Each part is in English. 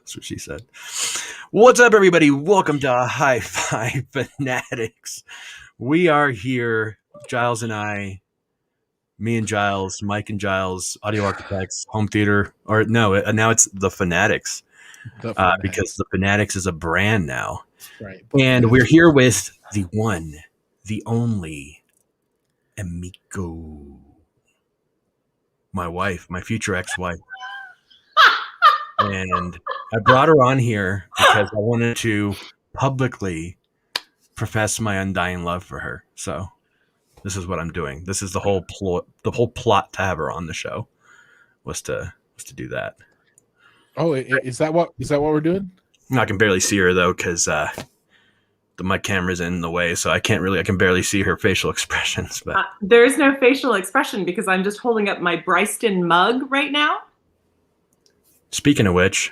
That's what she said. What's up, everybody? Welcome to HiFi Fanatics. We are here, Giles and I, me and Giles, Mike and Giles, Audio Architects, Home Theater, or no, now it's the Fanatics. Because the Fanatics is a brand now. Right. And we're here with the one, the only, Emiko. My wife, my future ex-wife. And I brought her on here because I wanted to publicly profess my undying love for her. So this is what I'm doing. This is the whole plot to have her on the show was to do that. Oh, is that what we're doing? I can barely see her though because my camera's in the way, so I can barely see her facial expressions. But there is no facial expression because I'm just holding up my Bryston mug right now. Speaking of which,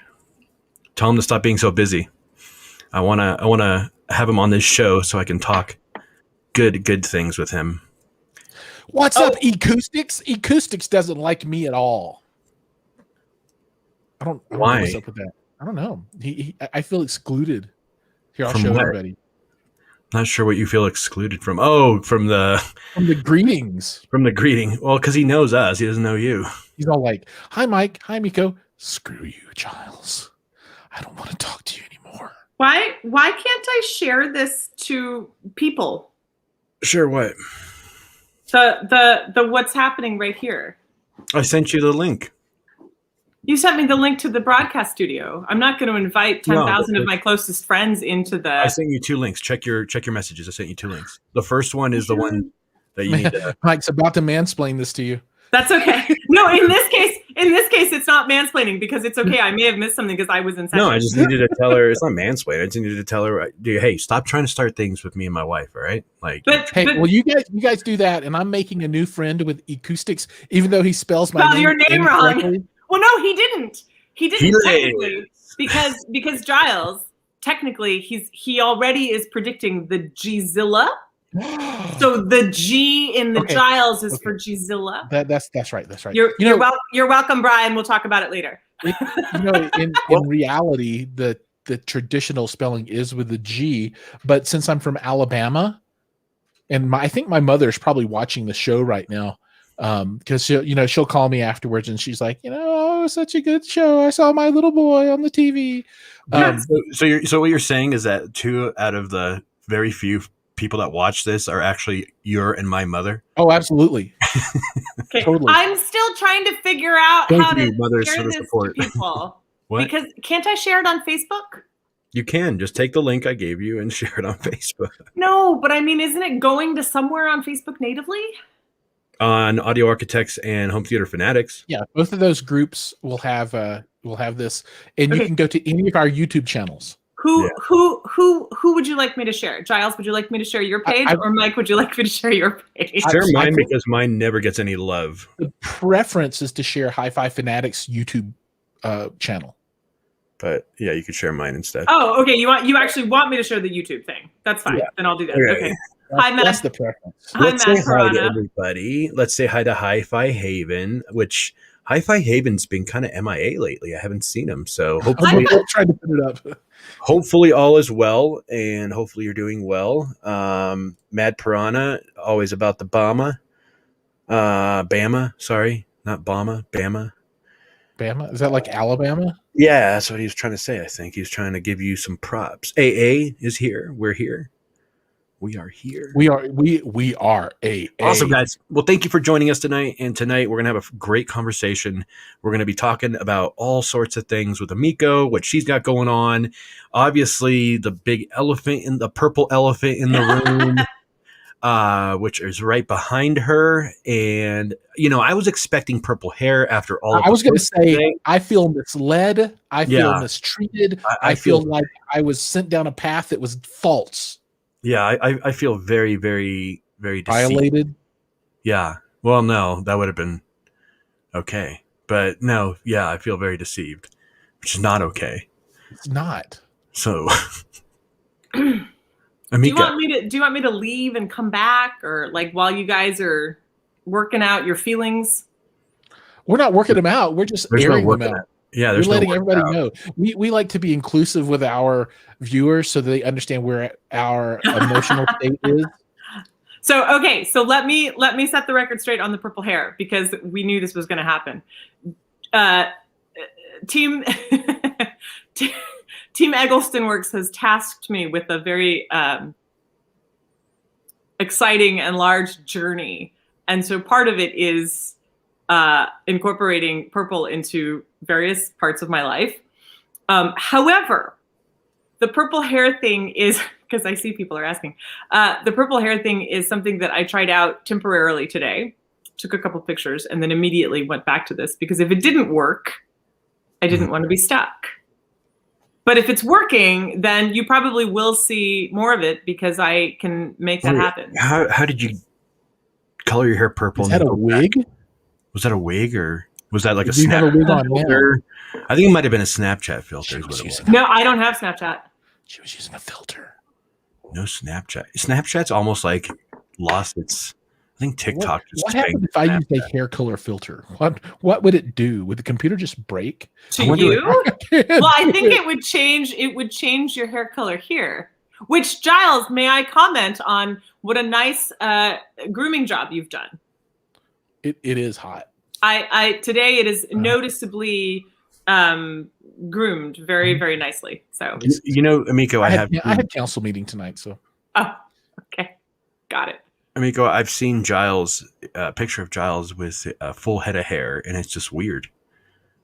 tell him to stop being so busy. I wanna have him on this show so I can talk good things with him. What's up, Acoustics? Acoustics doesn't like me at all. I don't know what's up with that. I don't know. I feel excluded. Here, I'll show everybody. Not sure what you feel excluded from. Oh, from the greetings. From the greeting. Well, because he knows us, he doesn't know you. He's all like, "Hi, Mike. Hi, Emiko. Screw you, Giles. I don't want to talk to you anymore." Why can't I share this to people? Sure, what? The what's happening right here. I sent you the link. You sent me the link to the broadcast studio. I'm not going to invite 10,000 of my closest friends into the... I sent you 2 links. Check your messages. I sent you 2 links. The first one is the one that you need to... Mike's about to mansplain this to you. That's okay. No, in this case, it's not mansplaining because it's okay. I may have missed something because I was in session. No, I just needed to tell her. It's not mansplaining. I just needed to tell her, hey, stop trying to start things with me and my wife, all right? Well, you guys do that, and I'm making a new friend with Acoustics, even though he spells my name your name wrong. Well, no, he didn't. He didn't technically because Giles, technically, he already is predicting the Gzilla. So the G in the Giles is for Gzilla. That's right. You're welcome, Brian. We'll talk about it later. In reality, the traditional spelling is with the G, but since I'm from Alabama, and I think my mother's probably watching the show right now, because she'll call me afterwards and she's like, such a good show. I saw my little boy on the TV. So what you're saying is that 2 out of the very few people that watch this are actually your and my mother? Oh, absolutely. Okay. Totally. I'm still trying to figure out how to share this support. to people. What? Because can't I share it on Facebook? You can. Just take the link I gave you and share it on Facebook. No, but I mean, isn't it going to somewhere on Facebook natively? On Audio Architects and Home Theater Fanatics. Yeah, both of those groups will have this, and you can go to any of our YouTube channels. Who would you like me to share? Giles, would you like me to share your page, or Mike, would you like me to share your page? Share mine because mine never gets any love. The preference is to share HiFi Fanatics YouTube channel. But yeah, you could share mine instead. Oh, okay. You actually want me to share the YouTube thing? That's fine. Yeah. Then I'll do that. Okay. Hi, Matt. That's the preference. Let's say hi to everybody. Let's say hi to HiFi Haven, which HiFi Haven's been kind of MIA lately. I haven't seen him, so hopefully I'm trying to put it up. Hopefully all is well, and hopefully you're doing well. Mad Piranha, always about the Bama. Bama, sorry, not Bama, Bama. Bama? Is that like Alabama? Yeah, that's what he was trying to say. I think he was trying to give you some props. AA is here. We're here. We are here. We are AA. Awesome, guys. Well, thank you for joining us tonight. And tonight we're going to have a great conversation. We're going to be talking about all sorts of things with Emiko, what she's got going on. Obviously, the purple elephant in the room, which is right behind her. And, I was expecting purple hair after all of I was going to say, I feel misled. I feel mistreated. I feel like I was sent down a path that was false. Yeah, I feel very, very, very deceived. Violated? Yeah. Well, no, that would have been okay. But no, yeah, I feel very deceived, which is not okay. It's not. So, Emiko, do you want me to leave and come back, or like while you guys are working out your feelings? We're not working them out. We're just airing them out. Yeah, We're there's no letting everybody workout. know. We like to be inclusive with our viewers so that they understand where our emotional state is. So okay, so let me set the record straight on the purple hair because we knew this was going to happen. Team Team Eggleston Works has tasked me with a very exciting and large journey, and so part of it is incorporating purple into various parts of my life. However, the purple hair thing is, because I see people are asking, the purple hair thing is something that I tried out temporarily today, took a couple pictures, and then immediately went back to this because if it didn't work, I didn't want to be stuck. But if it's working, then you probably will see more of it because I can make that happen. How did you color your hair purple? Is that a wig? Was that a wig or was that like a Do you have a Snapchat wig on filter? I think it might have been a Snapchat filter. No, I don't have Snapchat. She was using a filter. No Snapchat. Snapchat's almost like lost its. I think TikTok. What happened if I used a hair color filter? What would it do? Would the computer just break? To you? Well, I think it would change. It would change your hair color here. Which, Giles, may I comment on what a nice grooming job you've done? It is hot. I today it is noticeably groomed very, very nicely. So you know, Emiko, I had council meeting tonight, so okay, got it. Emiko, I've seen Giles, a picture of Giles with a full head of hair, and it's just weird.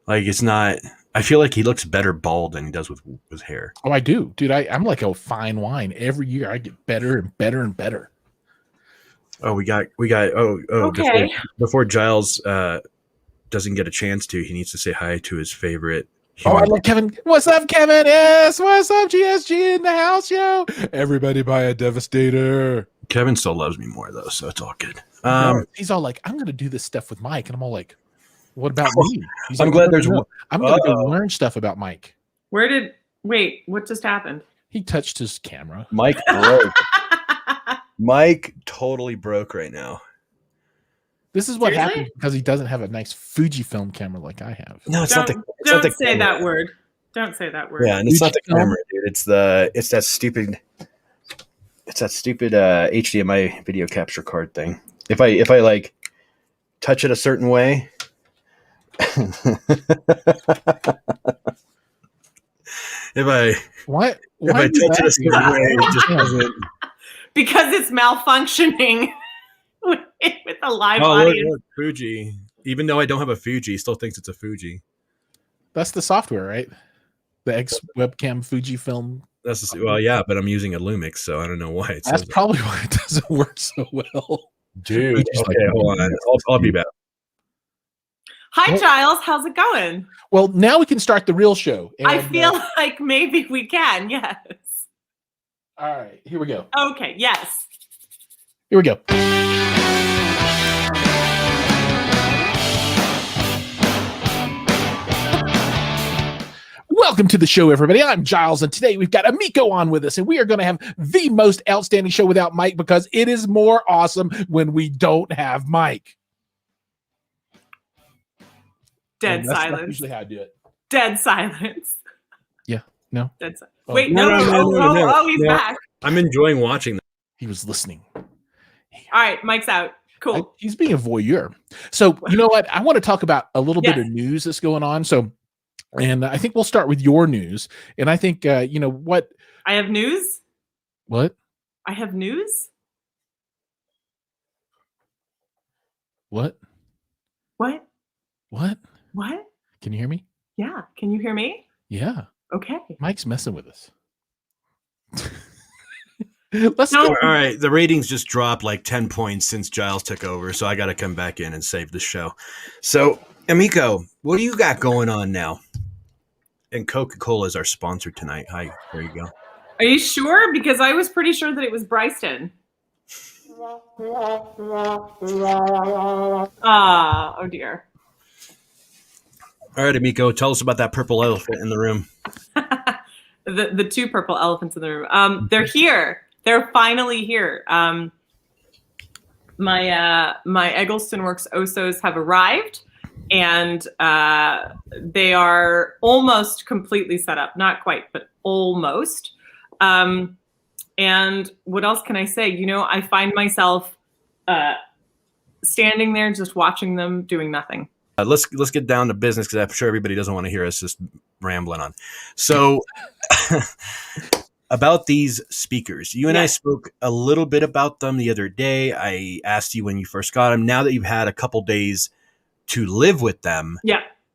Like it's not. I feel like he looks better bald than he does with hair. Oh, I do, dude. I'm like a fine wine. Every year I get better and better and better. Oh, we got. Okay. Before Giles doesn't get a chance to, he needs to say hi to his favorite. Oh, I love Kevin. What's up, Kevin? Yes. What's up, GSG in the house, yo? Everybody buy a Devastator. Kevin still loves me more though, so it's all good. He's all like, "I'm gonna do this stuff with Mike," and I'm all like, "What about me?" He's I'm like, glad there's. I'm gonna go learn stuff about Mike. Wait, what just happened? He touched his camera. Mike broke. Mike totally broke right now. This is what happens because he doesn't have a nice Fujifilm camera like I have. No, it's not the. Don't say that word. Don't say that word. Yeah, and it's not the camera, dude. It's that stupid. It's that stupid HDMI video capture card thing. If I like touch it a certain way. if I touch it a certain way, it just doesn't. Because it's malfunctioning with a live audience. Look, Fuji. Even though I don't have a Fuji, he still thinks it's a Fuji. That's the software, right? The X webcam Fujifilm. Well, yeah, but I'm using a Lumix, so I don't know why. That's probably why it doesn't work so well. Dude, okay, hold on. I'll be back. Hi, Giles. How's it going? Well, now we can start the real show. And, I feel like maybe we can, yes. All right, here we go. Okay, yes. Here we go. Welcome to the show, everybody. I'm Giles, and today we've got Emiko on with us, and we are going to have the most outstanding show without Mike because it is more awesome when we don't have Mike. Dead silence. That's usually how I do it. Dead silence. Yeah. No. Dead silence. Wait, no. He's back. I'm enjoying watching that. He was listening. All right, Mike's out. Cool. He's being a voyeur. So, you know what? I want to talk about a little bit of news that's going on. So, and I think we'll start with your news. And I think, you know what? I have news. What? I have news. What? What? What? What? Can you hear me? Yeah. Can you hear me? Yeah. Okay. Mike's messing with us. Let's go. All right. The ratings just dropped like 10 points since Giles took over. So I got to come back in and save the show. So, Emiko, what do you got going on now? And Coca-Cola is our sponsor tonight. Hi. There you go. Are you sure? Because I was pretty sure that it was Bryson. Oh dear. All right, Emiko, tell us about that purple elephant in the room. the two purple elephants in the room. They're here. They're finally here. My Eggleston Works Osos have arrived, and they are almost completely set up. Not quite, but almost. And what else can I say? You know, I find myself standing there just watching them doing nothing. Let's get down to business, because I'm sure everybody doesn't want to hear us just rambling on. So about these speakers, you and I spoke a little bit about them the other day. I asked you when you first got them. Now that you've had a couple days to live with them,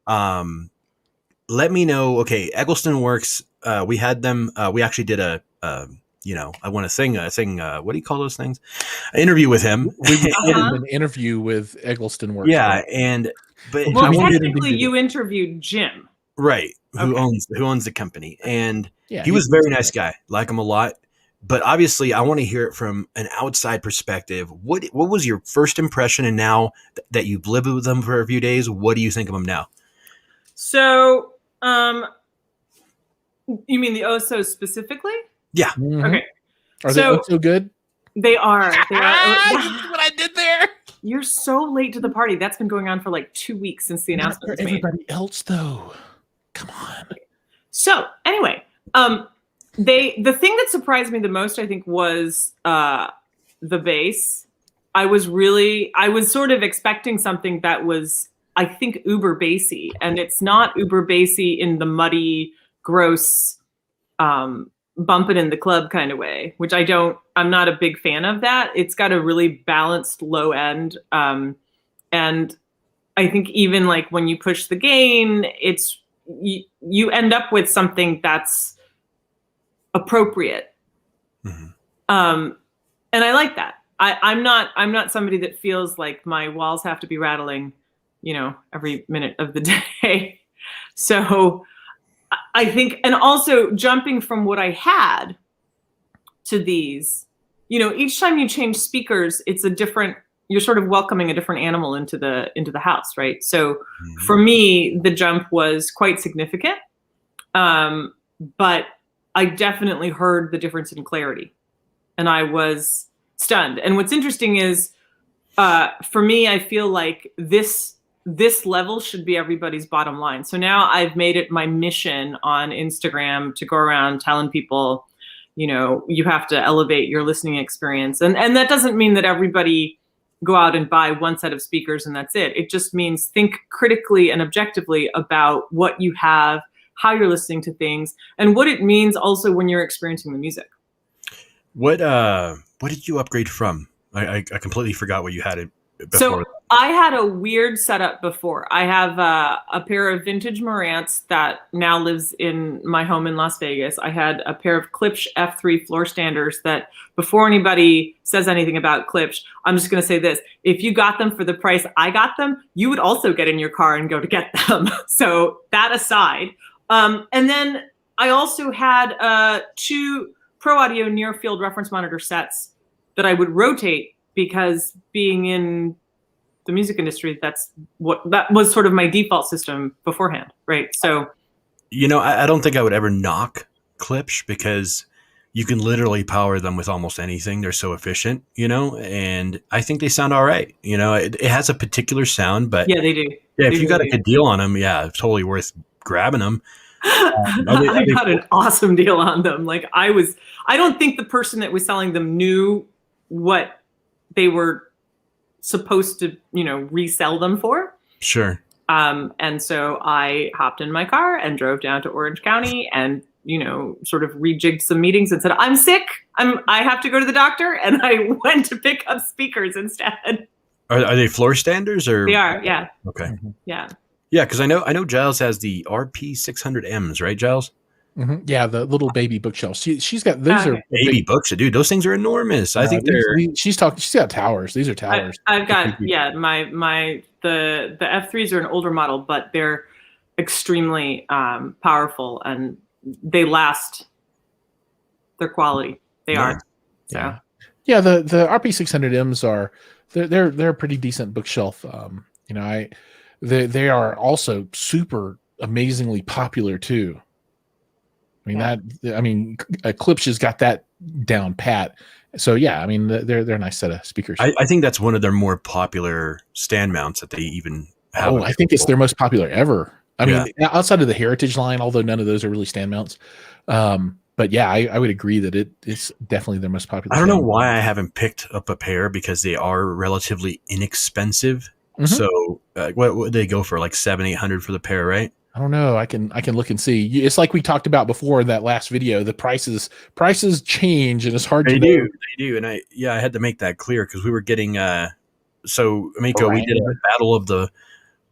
let me know. Okay, Eggleston Works. We had them. We actually did a I want to sing. What do you call those things? An interview with him. We did an interview with Eggleston Works. Yeah, but technically, you interviewed Jim, right? Who owns the company, and he was a very nice guy. Like him a lot. But obviously, I want to hear it from an outside perspective. What was your first impression, and now that you've lived with them for a few days, what do you think of them now? So, you mean the Osos specifically? Yeah. Mm-hmm. Okay. Are they so good? They are. What I did there. You're so late to the party. That's been going on for like 2 weeks since the announcement was made. Everybody else, though. Come on. So anyway, the thing that surprised me the most, I think, was the bass. I was sort of expecting something that was, I think, uber bassy, and it's not uber bassy in the muddy, gross, bump it in the club kind of way, which I'm not a big fan of that. It's got a really balanced low end. And I think even like when you push the gain, you end up with something that's appropriate. Mm-hmm. And I like that. I'm not somebody that feels like my walls have to be rattling, every minute of the day. So I think, and also jumping from what I had to these, each time you change speakers, it's you're sort of welcoming a different animal into the house, right? So for me, the jump was quite significant. But I definitely heard the difference in clarity, and I was stunned. And what's interesting is, for me, I feel like this level should be everybody's bottom line. So now I've made it my mission on Instagram to go around telling people, you have to elevate your listening experience. And that doesn't mean that everybody go out and buy one set of speakers and that's it. It just means think critically and objectively about what you have, how you're listening to things, and what it means also when you're experiencing the music. What did you upgrade from? I completely forgot what you had it before. So I had a weird setup before. I have a pair of vintage Marantz that now lives in my home in Las Vegas. I had a pair of Klipsch F3 floor standers that, before anybody says anything about Klipsch, I'm just going to say this. If you got them for the price I got them, you would also get in your car and go to get them. So that aside. And then I also had 2 Pro Audio near field reference monitor sets that I would rotate, because being in the music industry, that was sort of my default system beforehand, right? So, I don't think I would ever knock Klipsch, because you can literally power them with almost anything. They're so efficient, and I think they sound all right. It has a particular sound, but yeah, they do. Yeah, if you got a good deal on them, yeah, it's totally worth grabbing them. I got an awesome deal on them. Like I don't think the person that was selling them knew what they were supposed to, resell them for. Sure. And so I hopped in my car and drove down to Orange County and, sort of rejigged some meetings and said, I'm sick. I have to go to the doctor. And I went to pick up speakers instead. Are they floor standers or? They are. Yeah. Okay. Mm-hmm. Yeah. Yeah. Cause I know Giles has the RP600Ms, right, Giles? Mm-hmm. Yeah, the little baby bookshelves. She's got those are baby books, dude. Those things are enormous. I think she's got towers. These are towers. I've got the F3s are an older model, but they're extremely powerful and they last. Their quality, they are. So yeah, the RP600Ms are they're a pretty decent bookshelf. They are also super amazingly popular too. Klipsch has got that down pat. So yeah, they're a nice set of speakers. I think that's one of their more popular stand mounts that they even Oh, I think it's their most popular ever. I Yeah. mean, outside of the Heritage line, although none of those are really stand mounts. But yeah, I would agree that it's definitely their most popular. I don't know stand mount. why I haven't picked up a pair, because they are relatively inexpensive. Mhm. So what would they go for? Like $700-800 for the pair, right? I don't know. I can look and see. It's like we talked about before in that last video. The prices change, and it's hard to know. They do. And I had to make that clear, because we were getting so Emiko, we did a battle of the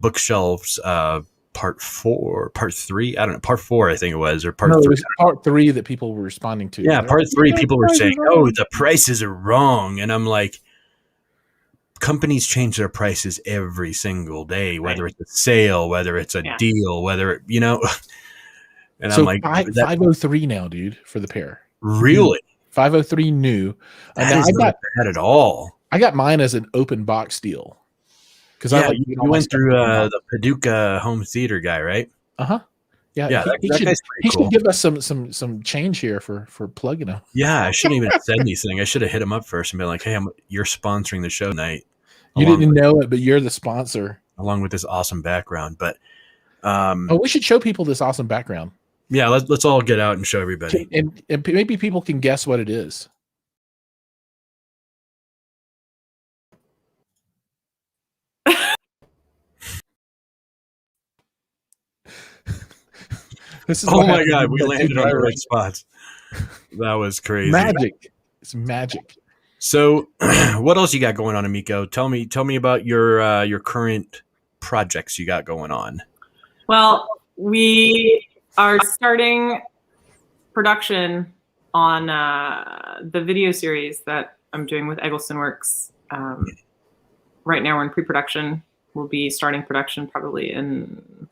bookshelves part 3. I don't know, part 4 I think it was, or part 3. It was part 3 that people were responding to. Yeah, part 3 people were saying, "Oh, the prices are wrong," and I'm like, companies change their prices every single day, whether it's a sale, whether it's a deal, whether And so I'm like, 503 now, dude, for the pair. Really? 503 new. That is not bad at all. I got mine as an open box deal. Because you went through the Paducah home theater guy, right? Yeah. He should give us some change here for plugging them. Yeah, I shouldn't even have said anything. I should have hit him up first and been like, "Hey, you're sponsoring the show tonight." You didn't know it, but you're the sponsor, along with this awesome background. But we should show people this awesome background. Yeah, let's all get out and show everybody, and maybe people can guess what it is. Oh my God, we landed on the right spots. That was crazy. Magic. It's magic. So, what else you got going on, Emiko? Tell me about your current projects you got going on. Well, we are starting production on the video series that I'm doing with Eggleston Works. Right now, we're in pre-production. We'll be starting production probably in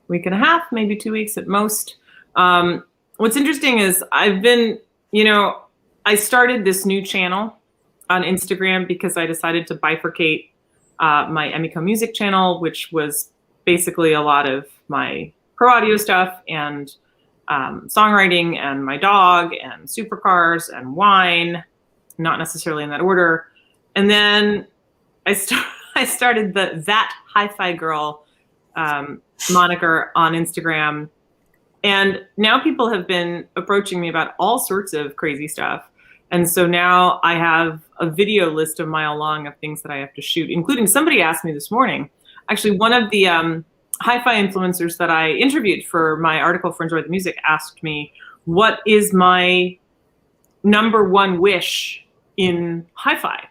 week and a half, maybe 2 weeks at most. What's interesting is I've been, I started this new channel on Instagram because I decided to bifurcate my Emiko music channel, which was basically a lot of my pro audio stuff and songwriting and my dog and supercars and wine, not necessarily in that order. And then I started that HiFi girl moniker on Instagram. And now people have been approaching me about all sorts of crazy stuff. And so now I have a video list a mile long of things that I have to shoot, including somebody asked me this morning, actually one of the HiFi influencers that I interviewed for my article for Enjoy the Music asked me, what is my #1 wish in HiFi?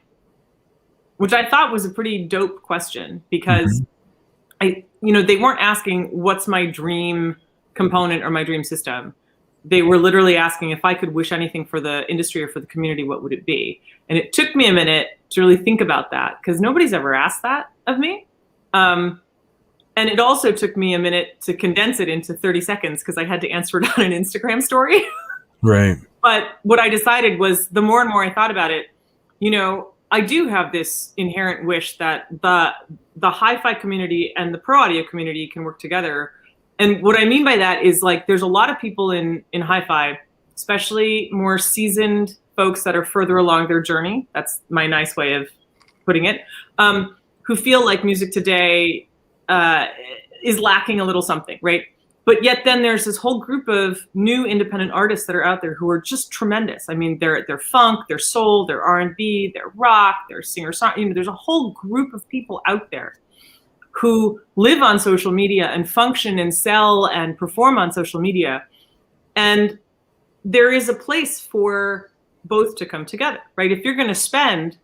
Which I thought was a pretty dope question because they weren't asking what's my dream component or my dream system. They were literally asking if I could wish anything for the industry or for the community, what would it be? And it took me a minute to really think about that because nobody's ever asked that of me. And it also took me a minute to condense it into 30 seconds because I had to answer it on an Instagram story. Right. But what I decided was the more and more I thought about it, I do have this inherent wish that the HiFi community and the pro audio community can work together. And what I mean by that is like there's a lot of people in HiFi, especially more seasoned folks that are further along their journey. That's my nice way of putting it, who feel like music today is lacking a little something, right? But yet then there's this whole group of new independent artists that are out there who are just tremendous. I mean, they're funk, they're soul, they're R&B, they're rock, they're singer-songwriter. There's a whole group of people out there who live on social media and function and sell and perform on social media. And there is a place for both to come together, right? If you're going to spend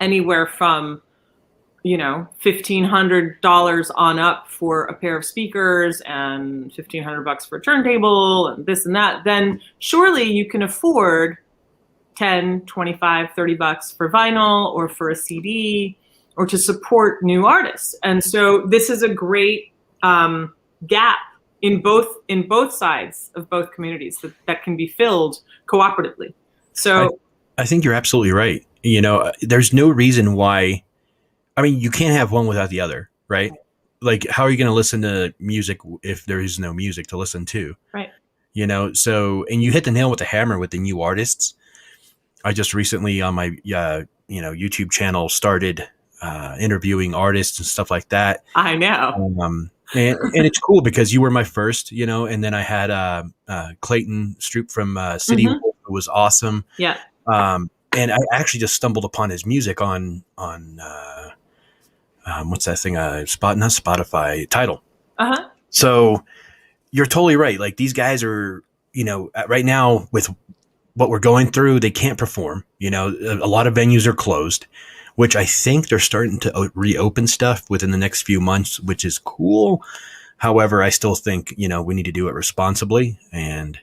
anywhere from $1,500 on up for a pair of speakers and $1,500 for a turntable and this and that, then surely you can afford $10, $25, $30 for vinyl or for a CD or to support new artists. And so this is a great gap in both sides of both communities that can be filled cooperatively. So I think you're absolutely right. There's no reason why. I mean, you can't have one without the other, right? Like, how are you going to listen to music if there is no music to listen to? Right. So, and you hit the nail with the hammer with the new artists. I just recently on my, YouTube channel started interviewing artists and stuff like that. I know. And it's cool because you were my first, and then I had Clayton Stroop from City Mhm. Wolf, who was awesome. Yeah. And I actually just stumbled upon his music on what's that thing? Not Spotify, Tidal. Uh-huh. So you're totally right. Like these guys are, right now with what we're going through, they can't perform. A lot of venues are closed, which I think they're starting to reopen stuff within the next few months, which is cool. However, I still think, we need to do it responsibly and,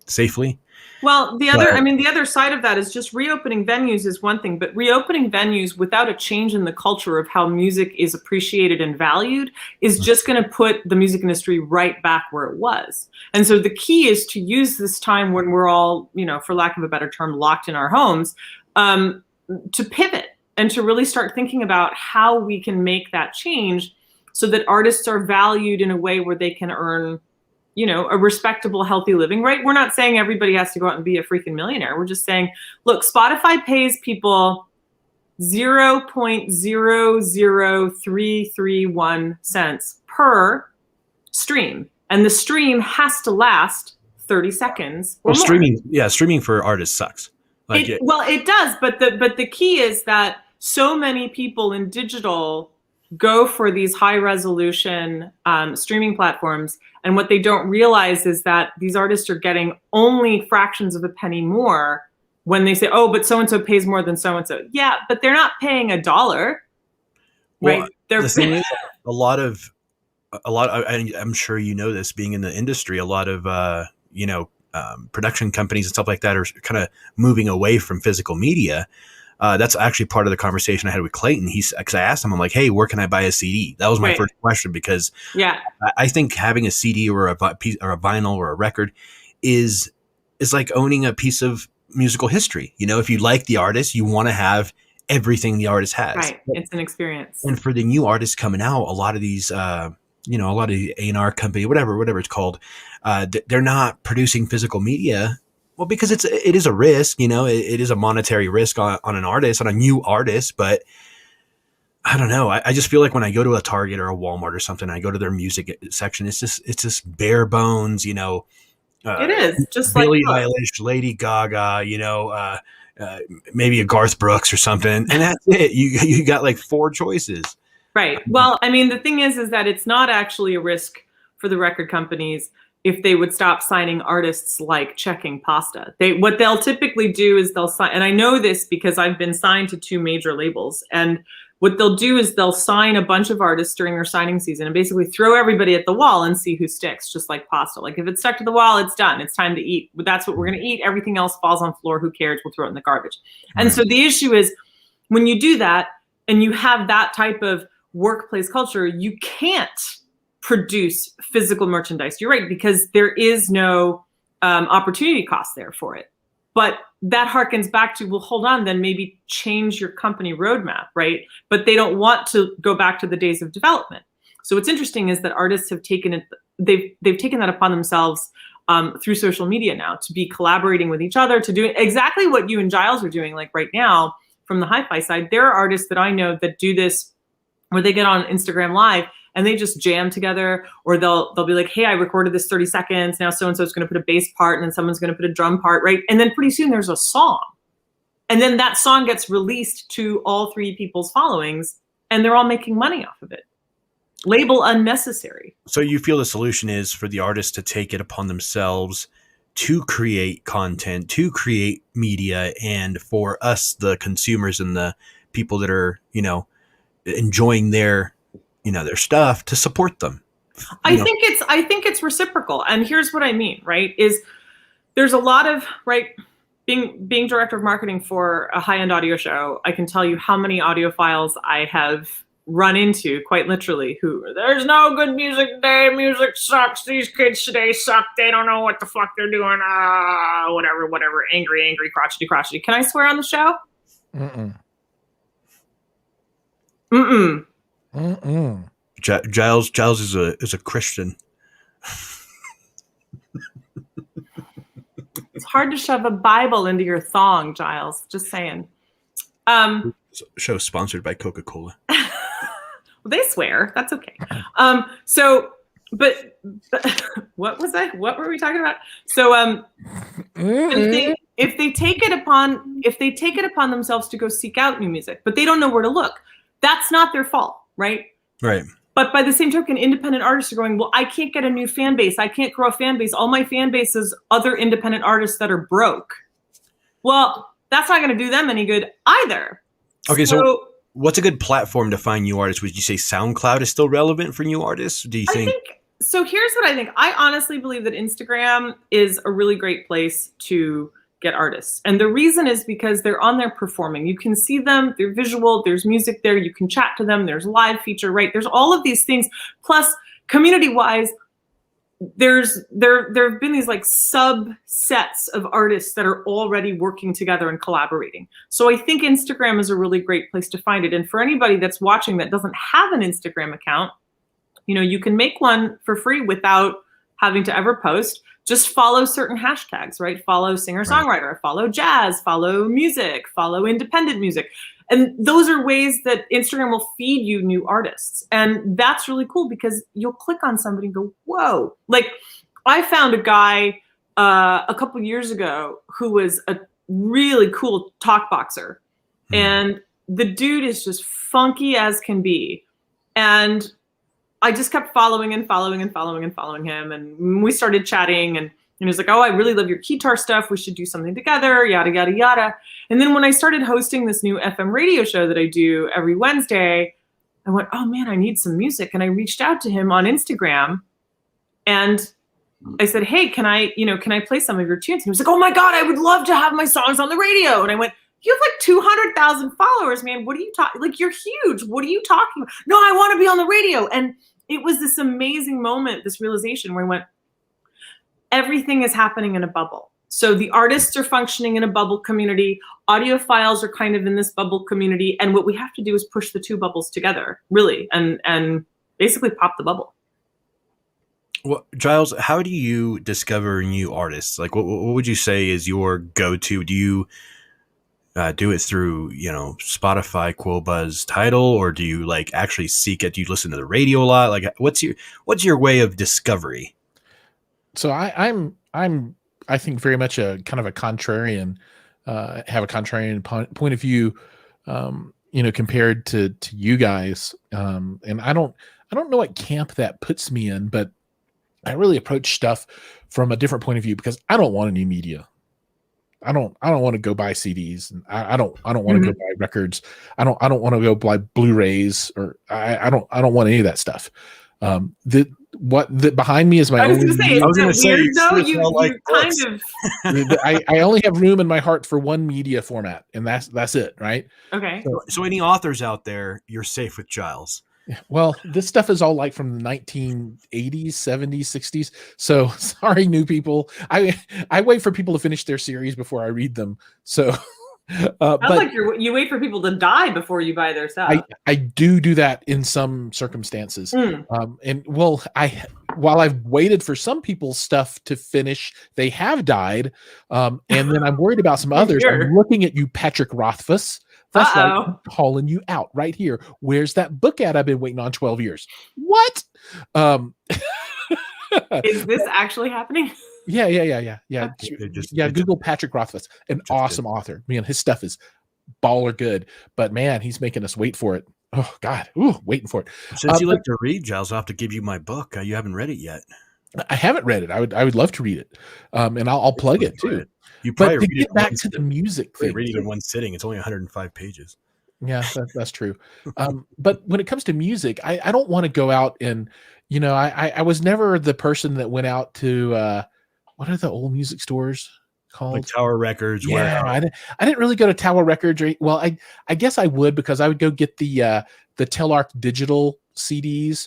safely. Well, the other side of that is just reopening venues is one thing, but reopening venues without a change in the culture of how music is appreciated and valued is just going to put the music industry right back where it was. And so the key is to use this time when we're all, for lack of a better term, locked in our homes, to pivot and to really start thinking about how we can make that change so that artists are valued in a way where they can earn a respectable, healthy living, right? We're not saying everybody has to go out and be a freaking millionaire. We're just saying, look, Spotify pays people 0.00331 cents per stream. And the stream has to last 30 seconds. Well, streaming for artists sucks. It does. But the key is that so many people in digital go for these high resolution streaming platforms. And what they don't realize is that these artists are getting only fractions of a penny more when they say, oh, but so-and-so pays more than so-and-so. Yeah, but they're not paying $1, right? Well, the thing is, I'm sure you know this being in the industry, a lot of, production companies and stuff like that are kind of moving away from physical media. That's actually part of the conversation I had with Clayton. Because I asked him, I'm like, hey, where can I buy a CD? That was my first question because I think having a CD or a vinyl or a record is like owning a piece of musical history. If you like the artist, you want to have everything the artist has. Right. It's an experience. And for the new artists coming out, a lot of these, a lot of the A&R company, whatever it's called, they're not producing physical media. Well, because it is a risk, it is a monetary risk on an artist, on a new artist. But I don't know. I just feel like when I go to a Target or a Walmart or something, I go to their music section. It's just bare bones, it is just Billie Eilish, Lady Gaga, maybe a Garth Brooks or something, and that's it. You got like 4 choices. Right. Well, I mean, the thing is that it's not actually a risk for the record companies if they would stop signing artists like Checking Pasta. What they'll typically do is they'll sign, and I know this because I've been signed to 2 major labels, and what they'll do is they'll sign a bunch of artists during their signing season and basically throw everybody at the wall and see who sticks, just like pasta. Like if it's stuck to the wall, it's done. It's time to eat. That's what we're going to eat. Everything else falls on the floor. Who cares? We'll throw it in the garbage. And so the issue is when you do that and you have that type of workplace culture, you can't produce physical merchandise. You're right, because there is no opportunity cost there for it. But that harkens back to, well, hold on, then maybe change your company roadmap, right? But they don't want to go back to the days of development. So what's interesting is that artists have taken it, they've taken that upon themselves through social media now to be collaborating with each other, to do exactly what you and Giles are doing. Like right now, from the HiFi side, there are artists that I know that do this where they get on Instagram Live and they just jam together, or they'll be like, hey, I recorded this 30 seconds. Now so-and-so is going to put a bass part and then someone's going to put a drum part, right? And then pretty soon there's a song. And then that song gets released to all 3 people's followings and they're all making money off of it. Label unnecessary. So you feel the solution is for the artists to take it upon themselves to create content, to create media, and for us, the consumers and the people that are, enjoying their stuff, to support them. I think it's reciprocal. And here's what I mean, right? Is there's a lot of, right, being director of marketing for a high-end audio show, I can tell you how many audiophiles I have run into, quite literally, who, there's no good music today, music sucks, these kids today suck, they don't know what the fuck they're doing, whatever, angry, crotchety. Can I swear on the show? Giles is a Christian. It's hard to shove a Bible into your thong, Giles. Just saying. Show sponsored by Coca-Cola. Well, they swear. That's okay. But what was I? What were we talking about? So if they take it upon themselves to go seek out new music, but they don't know where to look, that's not their fault, right? Right. But by the same token, independent artists are going, well, I can't get a new fan base. I can't grow a fan base. All my fan base is other independent artists that are broke. Well, that's not going to do them any good either. Okay, so what's a good platform to find new artists? Would you say SoundCloud is still relevant for new artists? Do you think? So here's what I think. I honestly believe that Instagram is a really great place to get artists. And the reason is because they're on there performing. You can see them, they're visual, there's music there, you can chat to them, there's live feature, right? There's all of these things. Plus, community-wise, there have been these like subsets of artists that are already working together and collaborating. So I think Instagram is a really great place to find it. And for anybody that's watching that doesn't have an Instagram account, you can make one for free without having to ever post. Just follow certain hashtags, right? Follow singer-songwriter, follow jazz, follow music, follow independent music. And those are ways that Instagram will feed you new artists. And that's really cool because you'll click on somebody and go, whoa. Like I found a guy a couple years ago who was a really cool talk boxer. And the dude is just funky as can be. And I just kept following him. And we started chatting and he was like, oh, I really love your guitar stuff. We should do something together, yada, yada, yada. And then when I started hosting this new FM radio show that I do every Wednesday, I went, oh man, I need some music. And I reached out to him on Instagram and I said, hey, can I play some of your tunes? And he was like, oh my God, I would love to have my songs on the radio. And I went, you have like 200,000 followers, man. What are you talking? Like, you're huge. What are you talking about? No, I want to be on the radio. And it was this amazing moment, this realization where I went, everything is happening in a bubble. So the artists are functioning in a bubble community. Audiophiles are kind of in this bubble community. And what we have to do is push the two bubbles together, really, and basically pop the bubble. Well, Giles, how do you discover new artists? Like, what would you say is your go-to? Do you do it through, Spotify, Quillbuzz, Tidal, or do you like actually seek it? Do you listen to the radio a lot? Like, what's your way of discovery? So I'm I think very much a kind of a contrarian, have a contrarian point of view, compared to you guys. And I don't know what camp that puts me in, but I really approach stuff from a different point of view because I don't want any media. I don't want to go buy CDs, and I don't want to go buy records. I don't want to go buy Blu-rays, or I don't want any of that stuff. Behind me is my. I was going to say, I only have room in my heart for one media format, and that's it, right? Okay. So any authors out there, you're safe with Giles. Well, this stuff is all like from the 1980s, 70s, 60s. So sorry, new people. I wait for people to finish their series before I read them. So, sounds like you wait for people to die before you buy their stuff. I do that in some circumstances. And while I've waited for some people's stuff to finish, they have died. And then I'm worried about some others. I'm looking at you, Patrick Rothfuss. That's right. I'm calling you out right here. Where's that book at? I've been waiting on 12 years. What? Is this actually happening? Yeah. Google Patrick Rothfuss, an awesome author. Man, his stuff is baller good. But man, he's making us wait for it. Oh God, waiting for it. Since you like to read, Giles, I'll have to give you my book. You haven't read it yet. I haven't read it. I would love to read it, and I'll plug it too. You probably but to get back to the music thing, read it in one sitting. It's only 105 pages. Yeah, that's true. But when it comes to music, I don't want to go out and, I was never the person that went out to what are the old music stores called? Like Tower Records. Yeah, I didn't really go to Tower Records. I guess I would, because I would go get the Telarc digital CDs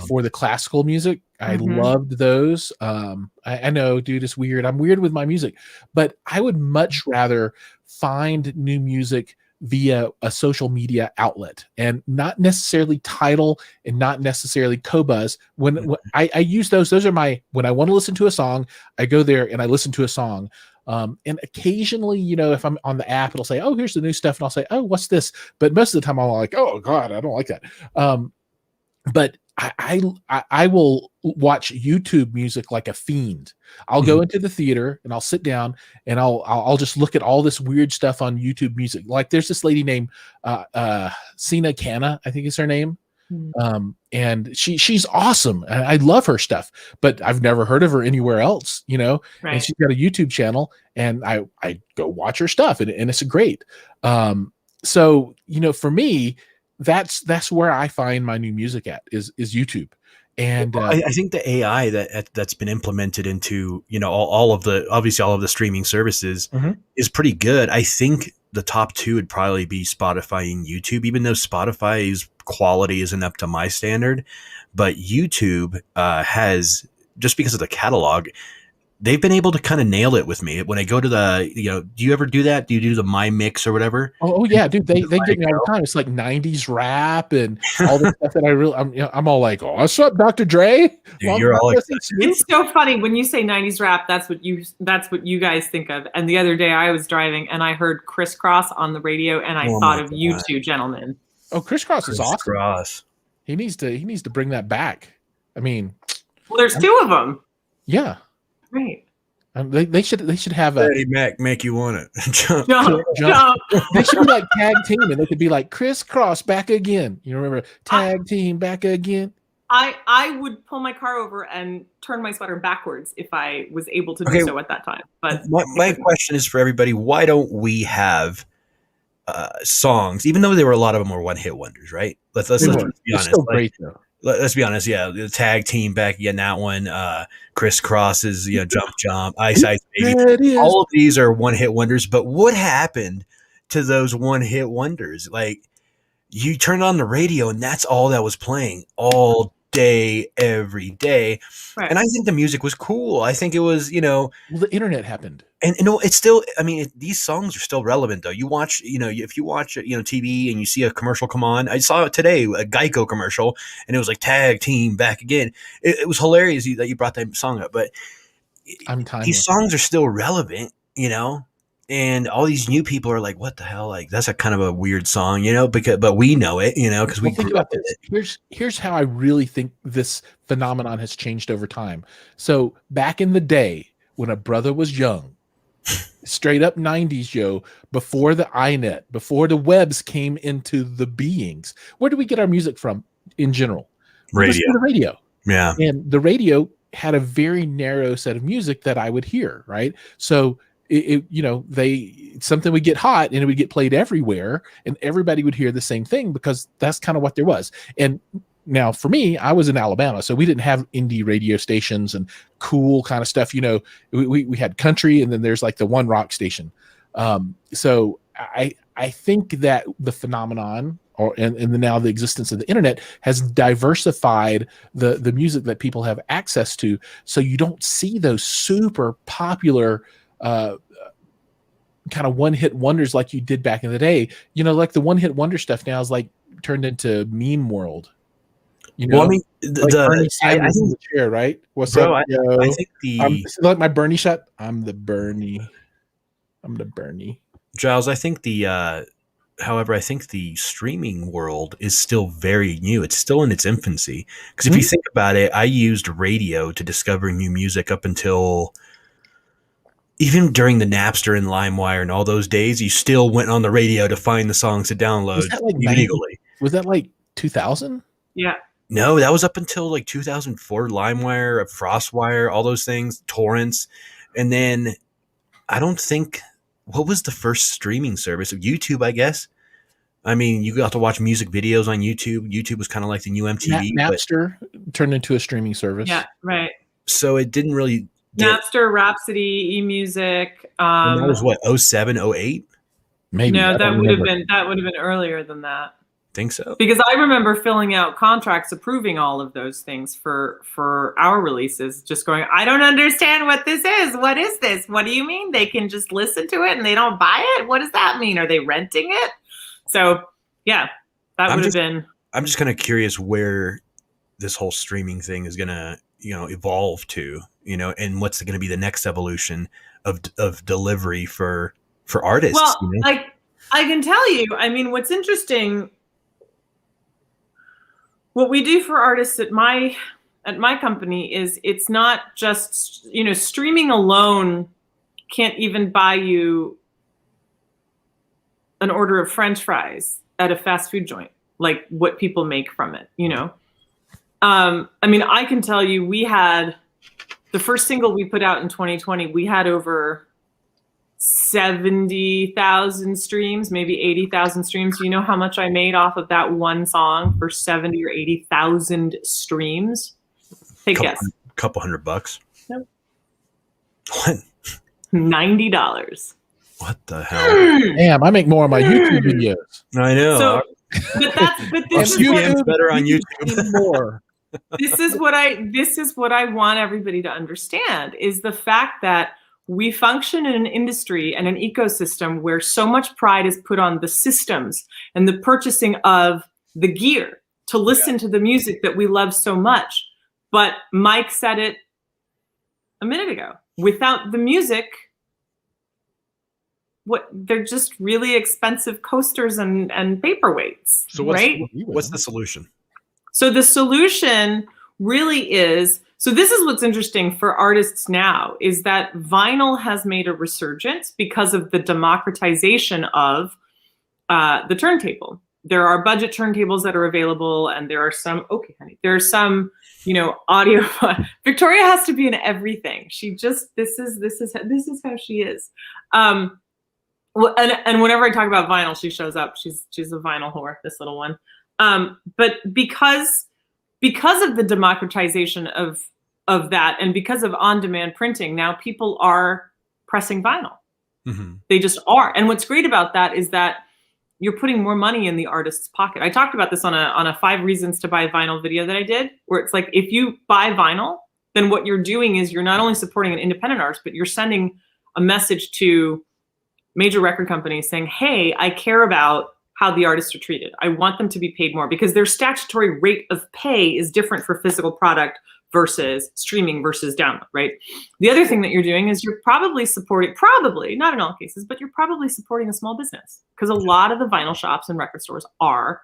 for the classical music. I loved those. I know, dude, it's weird. I'm weird with my music, but I would much rather find new music via a social media outlet, and not necessarily Tidal and not necessarily Qobuz. When I use those are my, when I want to listen to a song, I go there and I listen to a song. And occasionally, if I'm on the app, it'll say, oh, here's the new stuff. And I'll say, oh, what's this? But most of the time I'm like, oh God, I don't like that. But I will watch YouTube music like a fiend. I'll go into the theater and I'll sit down and I'll just look at all this weird stuff on YouTube music. Like there's this lady named Sina Kana, I think is her name. And she's awesome. I love her stuff, but I've never heard of her anywhere else, Right. And she's got a YouTube channel, and I go watch her stuff, and it's great. So for me, that's where I find my new music at is YouTube. And I think the AI that's been implemented into all of the streaming services is pretty good. I think the top two would probably be Spotify and YouTube, even though Spotify's quality isn't up to my standard. But YouTube has, just because of the catalog, they've been able to kind of nail it with me. When I go to the, do you ever do that? Do you do the My Mix or whatever? Oh yeah, dude, they get me all the time. It's like 90s rap and all the stuff that I'm all like, oh, what's up, Dr. Dre? Dude, you're all it's so funny when you say 90s rap. That's what you guys think of. And the other day I was driving and I heard Crisscross on the radio, and I thought of you two gentlemen. Oh, Crisscross is awesome. Cross. He needs to bring that back. I mean, well, there's two of them. Yeah. Right. They should have a Freddie Mac make you want it. Jump. They should be like tag team, and they could be like Crisscross back again. You remember tag team back again? I would pull my car over and turn my sweater backwards if I was able to do so at that time. But my question is for everybody: why don't we have songs, even though there were a lot of them were one-hit wonders, right? Let's be honest. Still great though. Let's be honest. Yeah, the tag team back again. That one, Crisscross is Jump, Ice Baby. All of these are one-hit wonders. But what happened to those one-hit wonders? Like, you turned on the radio and that's all that was playing all day, every day. Right. And I think the music was cool. I think it was, well, the internet happened. And it's still, I mean, these songs are still relevant though. You watch, if you watch, TV and you see a commercial come on, I saw it today, a Geico commercial, and it was like tag team back again. It was hilarious that you brought that song up, but these songs are still relevant, and all these new people are like, what the hell? Like, that's a kind of a weird song, but we know it, because we think about this. Here's how I really think this phenomenon has changed over time. So back in the day when a brother was young, straight up 90s, Joe, before the iNet, before the webs came into the beings, where do we get our music from in general? Radio. The radio. Yeah. And the radio had a very narrow set of music that I would hear, right? So something would get hot and it would get played everywhere, and everybody would hear the same thing because that's kind of what there was. And now for me, I was in Alabama, so we didn't have indie radio stations and cool kind of stuff. We had country, and then there's like the one rock station. So I think that the phenomenon and now the existence of the internet has diversified the music that people have access to. So you don't see those super popular kind of one-hit wonders like you did back in the day. Like the one-hit wonder stuff now is like turned into meme world. Well, I mean, like Bernie Sanders in the chair, right? What's up, yo? I think like my Bernie shot. I'm the Bernie. Giles, I think however, I think the streaming world is still very new. It's still in its infancy. Because if you think about it, I used radio to discover new music up until even during the Napster and LimeWire and all those days, you still went on the radio to find the songs to download illegally. Was that like 2000? Yeah. No, that was up until like 2004, LimeWire, FrostWire, all those things, torrents. And then I don't think, what was the first streaming service? YouTube, I guess. I mean, you got to watch music videos on YouTube. YouTube was kind of like the new MTV. Napster turned into a streaming service. Yeah, right. So it didn't really... Napster, Rhapsody, eMusic. And that was what, 07, 08? Maybe. No, that would have been earlier than that. Think so? Because I remember filling out contracts approving all of those things for our releases, just going, I don't understand what this is. What is this? What do you mean they can just listen to it and they don't buy it? What does that mean? Are they renting it? So yeah, that would have been. I'm just kind of curious where this whole streaming thing is going to, evolve to, and what's going to be the next evolution of delivery for artists. Well, I can tell you, I mean, what's interesting, what we do for artists at my company is it's not just, streaming alone can't even buy you an order of French fries at a fast food joint, like what people make from it, I mean, I can tell you, we had the first single we put out in 2020, we had over 70,000 streams, maybe 80,000 streams. Do you know how much I made off of that one song for 70 or 80,000 streams? Take a guess. Couple $100. No. What? $90. What the hell? Damn, I make more on my YouTube videos. I know. So, but this is YouTube better on YouTube. More. This is what I want everybody to understand, is the fact that we function in an industry and an ecosystem where so much pride is put on the systems and the purchasing of the gear to listen to the music that we love so much. But Mike said it a minute ago. Without the music, they're just really expensive coasters and paperweights. So what's the solution? So the solution really is, so this is what's interesting for artists now, is that vinyl has made a resurgence because of the democratization of the turntable. There are budget turntables that are available, and there are some, okay, honey, there are some, audio. Victoria has to be in everything. She just, this is how she is. And whenever I talk about vinyl, she shows up. She's a vinyl whore, this little one. But because of the democratization of that, and because of on-demand printing, now people are pressing vinyl. Mm-hmm. They just are. And what's great about that is that you're putting more money in the artist's pocket. I talked about this on a 5 reasons to buy vinyl video that I did, where it's like, if you buy vinyl, then what you're doing is you're not only supporting an independent artist, but you're sending a message to major record companies saying, hey, I care about how the artists are treated. I want them to be paid more, because their statutory rate of pay is different for physical product versus streaming versus download, right? The other thing that you're doing is you're probably supporting, not in all cases, but you're probably supporting a small business, because a lot of the vinyl shops and record stores are,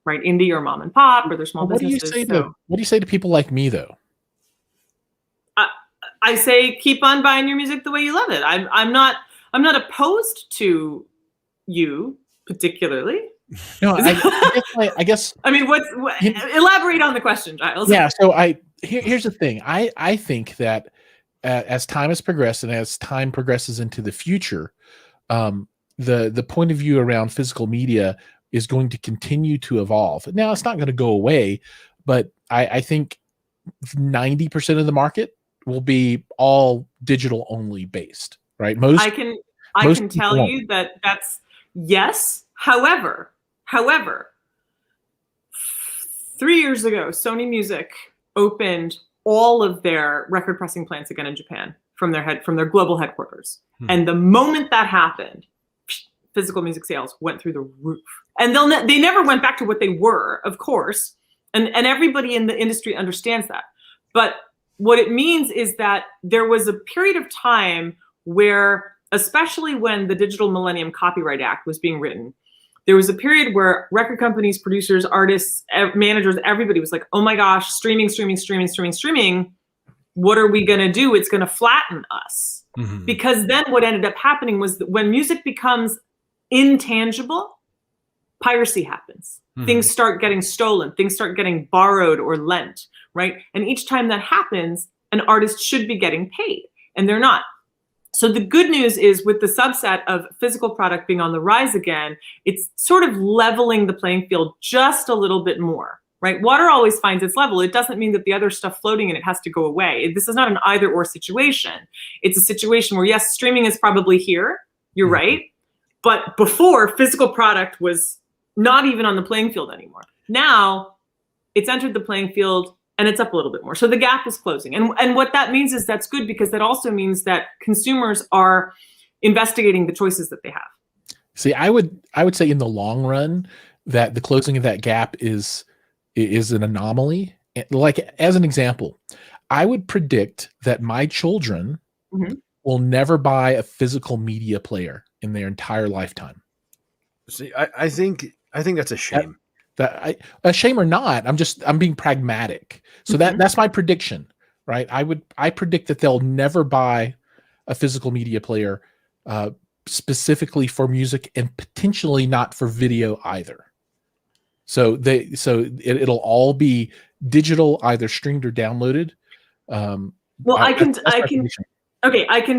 right, indie or mom and pop, or they're small businesses. What do you say to people like me, though? I say, keep on buying your music the way you love it. I'm not opposed to you particularly. No, I guess. I mean, elaborate on the question, Giles. Yeah. So here's the thing. I think that as time has progressed, and as time progresses into the future, the point of view around physical media is going to continue to evolve. Now, it's not going to go away, but I think 90% of the market will be all digital only based, right? I can tell you that's yes. However, 3 years ago, Sony Music opened all of their record pressing plants again in Japan from their global headquarters. And the moment that happened, physical music sales went through the roof. And they never went back to what they were, of course. And everybody in the industry understands that. But what it means is that there was a period of time where, especially when the Digital Millennium Copyright Act was being written, there was a period where record companies, producers, artists, managers, everybody was like, oh my gosh, streaming. What are we going to do? It's going to flatten us. Mm-hmm. Because then what ended up happening was that when music becomes intangible, piracy happens. Mm-hmm. Things start getting stolen. Things start getting borrowed or lent, right? And each time that happens, an artist should be getting paid, and they're not. So the good news is, with the subset of physical product being on the rise again, it's sort of leveling the playing field just a little bit more, right? Water always finds its level. It doesn't mean that the other stuff floating in it has to go away. This is not an either or situation. It's a situation where, yes, streaming is probably here. You're mm-hmm. right. But before, physical product was not even on the playing field anymore. Now it's entered the playing field, and it's up a little bit more. So the gap is closing. And what that means is that's good, because that also means that consumers are investigating the choices that they have. See, I would say in the long run that the closing of that gap is an anomaly. Like, as an example, I would predict that my children will never buy a physical media player in their entire lifetime. See, I think that's a shame. A shame or not, I'm being pragmatic. So that's my prediction, right? I predict that they'll never buy a physical media player specifically for music, and potentially not for video either. So it'll all be digital, either streamed or downloaded. Well, I can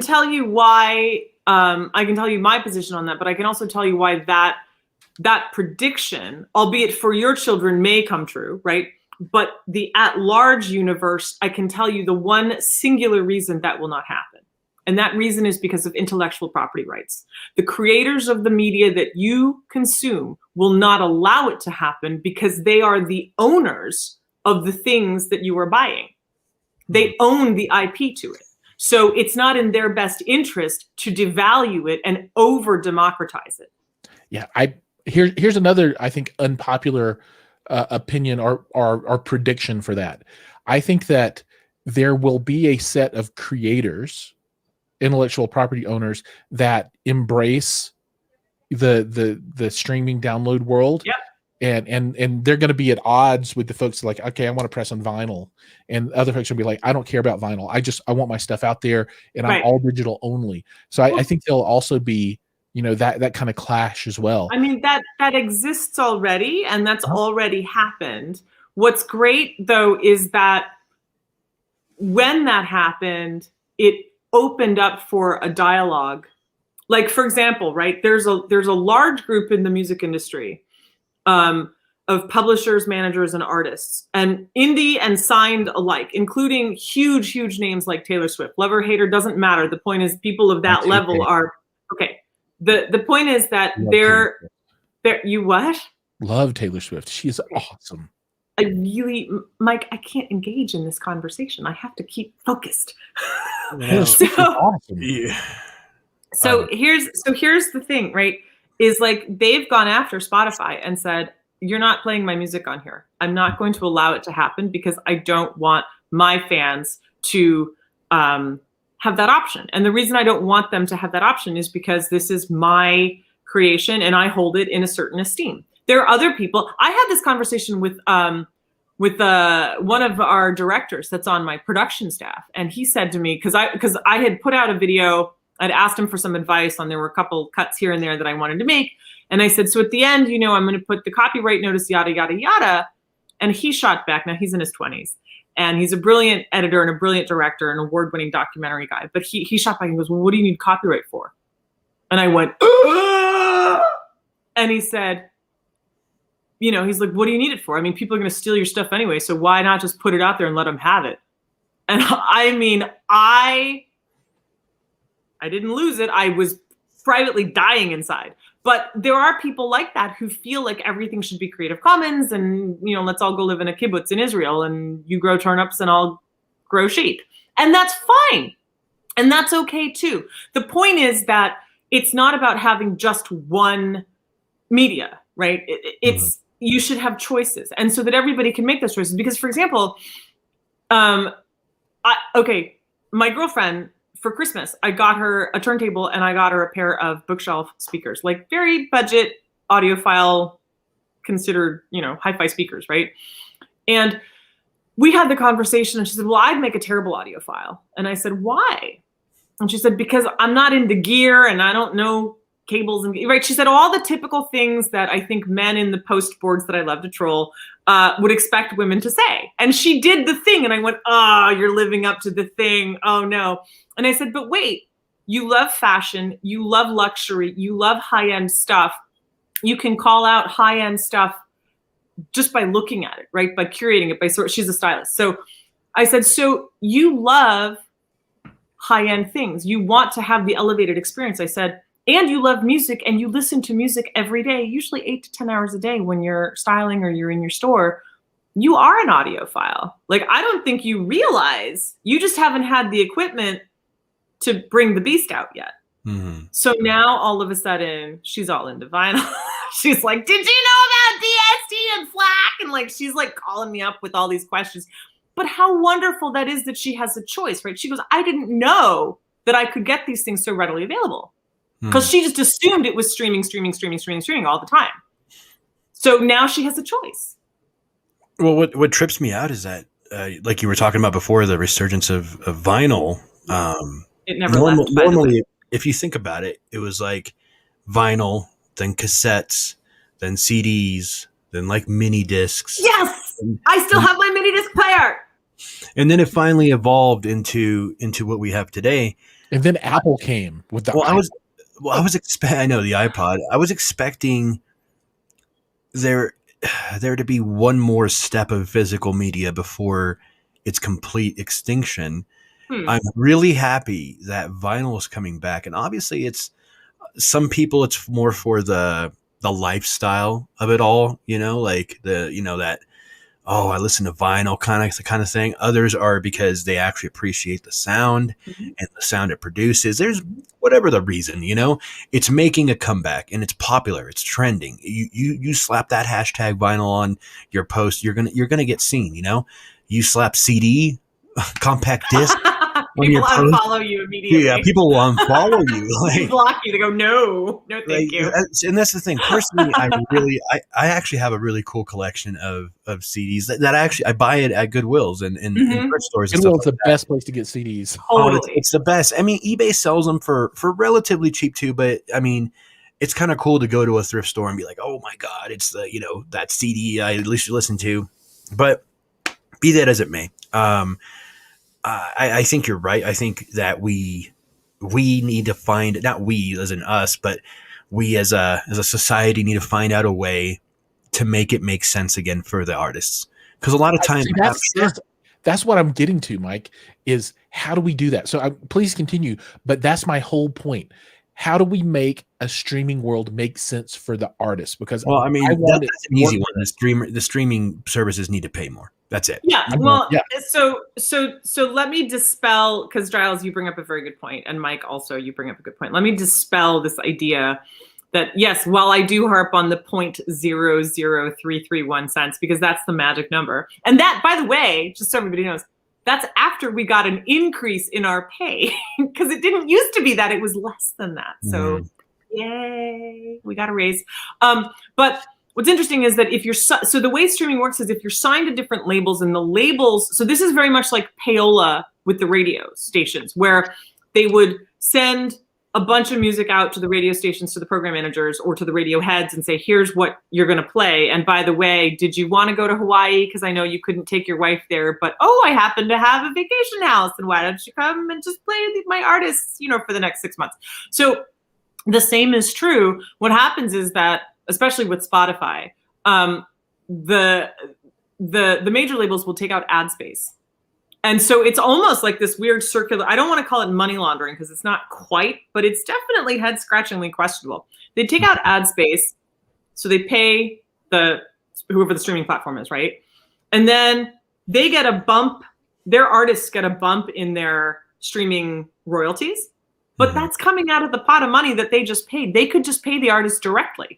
tell you why. I can tell you my position on that, but I can also tell you why that prediction, albeit for your children, may come true, right? But the at-large universe, I can tell you the one singular reason that will not happen. And that reason is because of intellectual property rights. The creators of the media that you consume will not allow it to happen because they are the owners of the things that you are buying. They own the IP to it. So it's not in their best interest to devalue it and over-democratize it. Yeah, here's another, I think, unpopular opinion or prediction for that. I think that there will be a set of creators, intellectual property owners, that embrace the streaming download world. Yep. And they're going to be at odds with the folks like, okay, I want to press on vinyl, and other folks will be like, I don't care about vinyl. I want my stuff out there, and I'm all digital only. So I think there'll also be, that kind of clash as well. I mean, that exists already, and that's already happened. What's great though is that when that happened, it opened up for a dialogue. Like, for example, right, there's a large group in the music industry of publishers, managers, and artists, and indie and signed alike, including huge names like Taylor Swift. Love or hater, doesn't matter. The point is, people of that level are okay. The point is that they're you what? Love Taylor Swift. She's awesome. Mike, I can't engage in this conversation. I have to keep focused. Awesome. Yeah. So here's the thing, right? Is like, they've gone after Spotify and said, you're not playing my music on here. I'm not going to allow it to happen because I don't want my fans to have that option. And the reason I don't want them to have that option is because this is my creation and I hold it in a certain esteem. There are other people. I had this conversation with one of our directors that's on my production staff, and he said to me, because I had put out a video, I'd asked him for some advice on, there were a couple cuts here and there that I wanted to make, and I said, so at the end, I'm going to put the copyright notice, yada yada yada, and he shot back. Now he's in his 20s, and he's a brilliant editor and a brilliant director and award-winning documentary guy, but he shot back and goes, well, what do you need copyright for? And I went, Ugh! And he said, he's like, what do you need it for? I mean, people are going to steal your stuff anyway, so why not just put it out there and let them have it? And I mean, I didn't lose it. I was privately dying inside. But there are people like that who feel like everything should be Creative Commons and, let's all go live in a kibbutz in Israel and you grow turnips and I'll grow sheep. And that's fine. And that's okay too. The point is that it's not about having just one media, right? It's you should have choices, and so that everybody can make those choices. Because, for example, my girlfriend, for Christmas, I got her a turntable and I got her a pair of bookshelf speakers, like very budget audiophile, considered, hi-fi speakers, right? And we had the conversation, and she said, well, I'd make a terrible audiophile. And I said, why? And she said, because I'm not into gear and I don't know cables and right. She said all the typical things that I think men in the post boards that I love to troll would expect women to say. And she did the thing. And I went, oh, you're living up to the thing. Oh no. And I said, but wait, you love fashion. You love luxury. You love high-end stuff. You can call out high-end stuff just by looking at it, right? By curating it, she's a stylist. So I said, so you love high-end things. You want to have the elevated experience. I said, and you love music and you listen to music every day, usually 8 to 10 hours a day when you're styling or you're in your store. You are an audiophile. Like, I don't think you realize, you just haven't had the equipment to bring the beast out yet. Mm-hmm. So now all of a sudden she's all into vinyl. She's like, did you know about DST and FLAC? And like, she's like calling me up with all these questions. But how wonderful that is that she has a choice, right? She goes, I didn't know that I could get these things so readily available. Because she just assumed it was streaming all the time. So now she has a choice. Well, what trips me out is that, like you were talking about before, the resurgence of vinyl. It never left. Normally, if you think about it, it was like vinyl, then cassettes, then CDs, then like mini discs. Yes, I still have my mini disc player. And then it finally evolved into what we have today. And then Apple came with the. I was I know the iPod. I was expecting there to be one more step of physical media before its complete extinction. I'm really happy that vinyl is coming back, and obviously, it's some people. It's more for the lifestyle of it all, like that. Oh, I listen to vinyl kind of thing. Others are because they actually appreciate the sound and the sound it produces. There's whatever the reason, it's making a comeback and it's popular. It's trending. You slap that hashtag vinyl on your post, you're gonna get seen. You slap CD, compact disc. People unfollow you immediately. Yeah, people will unfollow you. They block you. They go, no, thank you. And that's the thing. Personally, I actually have a really cool collection of CDs that I buy it at Goodwills and in thrift stores. Goodwill's the best place to get CDs. Totally. It's the best. I mean, eBay sells them for relatively cheap too, but I mean, it's kind of cool to go to a thrift store and be like, oh my God, it's the that CD I at least listen to. But be that as it may. I think you're right. I think that we need to find, not we as in us, but we as a society need to find out a way to make it make sense again for the artists. Because a lot of times that's what I'm getting to, Mike, is how do we do that? So please continue, but that's my whole point. How do we make a streaming world make sense for the artist? Because that's an easy one. The streaming services need to pay more. That's it. Yeah. Well, yeah. So let me dispel, because Giles, you bring up a very good point, and Mike also, you bring up a good point. Let me dispel this idea that, yes, while I do harp on the 0.00331 cents, because that's the magic number, and that, by the way, just so everybody knows, that's after we got an increase in our pay, because it didn't used to be that, it was less than that. So, yay, we got a raise. But what's interesting is that if you're, so the way streaming works is if you're signed to different labels, and the labels, so this is very much like payola with the radio stations, where they would send a bunch of music out to the radio stations, to the program managers, or to the radio heads and say, here's what you're going to play. And by the way, did you want to go to Hawaii? Because I know you couldn't take your wife there, but I happen to have a vacation house. And why don't you come and just play my artists, for the next 6 months? So the same is true. What happens is that, especially with Spotify, the major labels will take out ad space. And so it's almost like this weird circular, I don't want to call it money laundering because it's not quite, but it's definitely head scratchingly questionable. They take out ad space, so they pay whoever the streaming platform is, right? And then they get a bump, their artists get a bump in their streaming royalties, but that's coming out of the pot of money that they just paid. They could just pay the artist directly.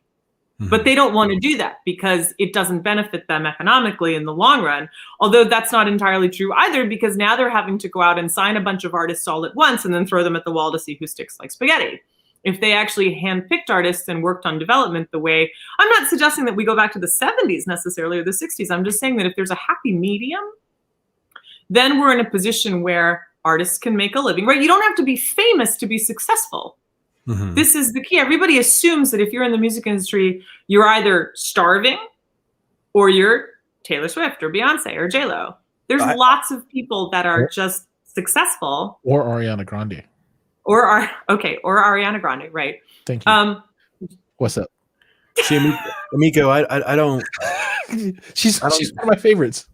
But they don't want to do that because it doesn't benefit them economically in the long run. Although that's not entirely true either, because now they're having to go out and sign a bunch of artists all at once and then throw them at the wall to see who sticks like spaghetti. If they actually handpicked artists and worked on development the way, I'm not suggesting that we go back to the 70s necessarily or the 60s. I'm just saying that if there's a happy medium, then we're in a position where artists can make a living, right? You don't have to be famous to be successful. This is the key. Everybody assumes that if you're in the music industry, you're either starving or you're Taylor Swift or Beyonce or J-Lo. There's lots of people that are just successful. Or Ariana Grande. Or Ariana Grande, right? Thank you. What's up? See, Emiko, I don't. She's one of my favorites.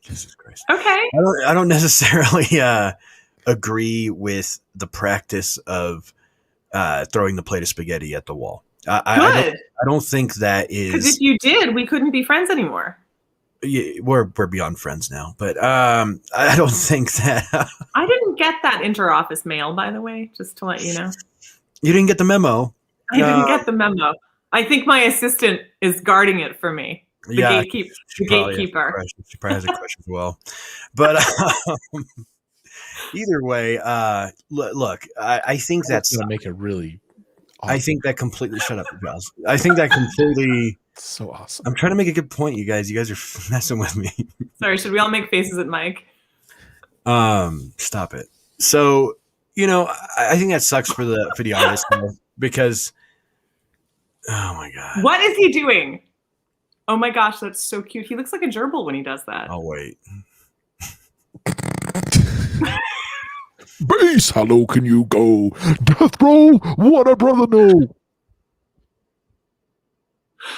Jesus Christ. Okay. I don't necessarily agree with the practice of throwing the plate of spaghetti at the wall. I don't think that is. Because if you did, we couldn't be friends anymore. Yeah, we're beyond friends now, but I don't think that I didn't get that inter-office mail, by the way, just to let you know. you didn't get the memo. I didn't get the memo. I think my assistant is guarding it for me. The gatekeeper. She probably has a crush as well. But either way, look, I think that's going to make it really awesome. I think that completely shut up, Giles. I think that completely so awesome. I'm trying to make a good point, you guys. You guys are messing with me. Sorry, should we all make faces at Mike? Stop it. So, I think that sucks for the artist because oh my god. What is he doing? Oh my gosh, that's so cute. He looks like a gerbil when he does that. Oh wait. Base, how low can you go? Death row, what a brother know.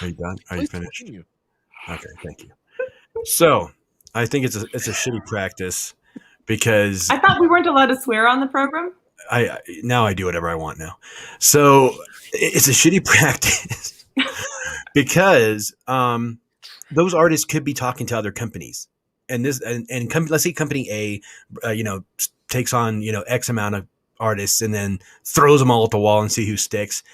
Are you done? Are you finished? Okay, thank you. So, I think it's a shitty practice because I thought we weren't allowed to swear on the program. Now I do whatever I want now. So it's a shitty practice because those artists could be talking to other companies, and let's say company A, takes on X amount of artists and then throws them all at the wall and see who sticks.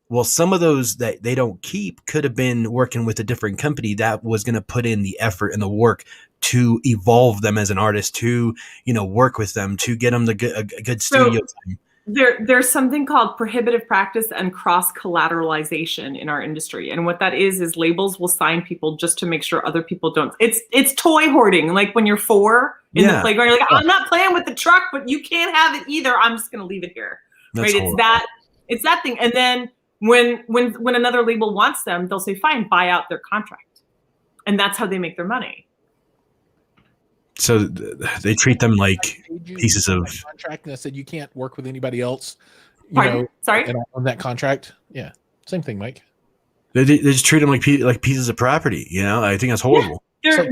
Well, some of those that they don't keep could have been working with a different company that was going to put in the effort and the work to evolve them as an artist, to work with them, to get them a good studio time. There's something called prohibitive practice and cross collateralization in our industry, and what that is labels will sign people just to make sure other people don't. It's toy hoarding, like when you're 4 in the playground, you're like, I'm not playing with the truck, but you can't have it either. I'm just going to leave it here. That's right? Horrible. It's that thing, and then when another label wants them, they'll say, fine, buy out their contract, and that's how they make their money. So they treat them like pieces of contract, and I said you can't work with anybody else. Sorry, on that contract. Yeah, same thing, Mike. They just treat them like pieces of property. I think that's horrible. Yeah,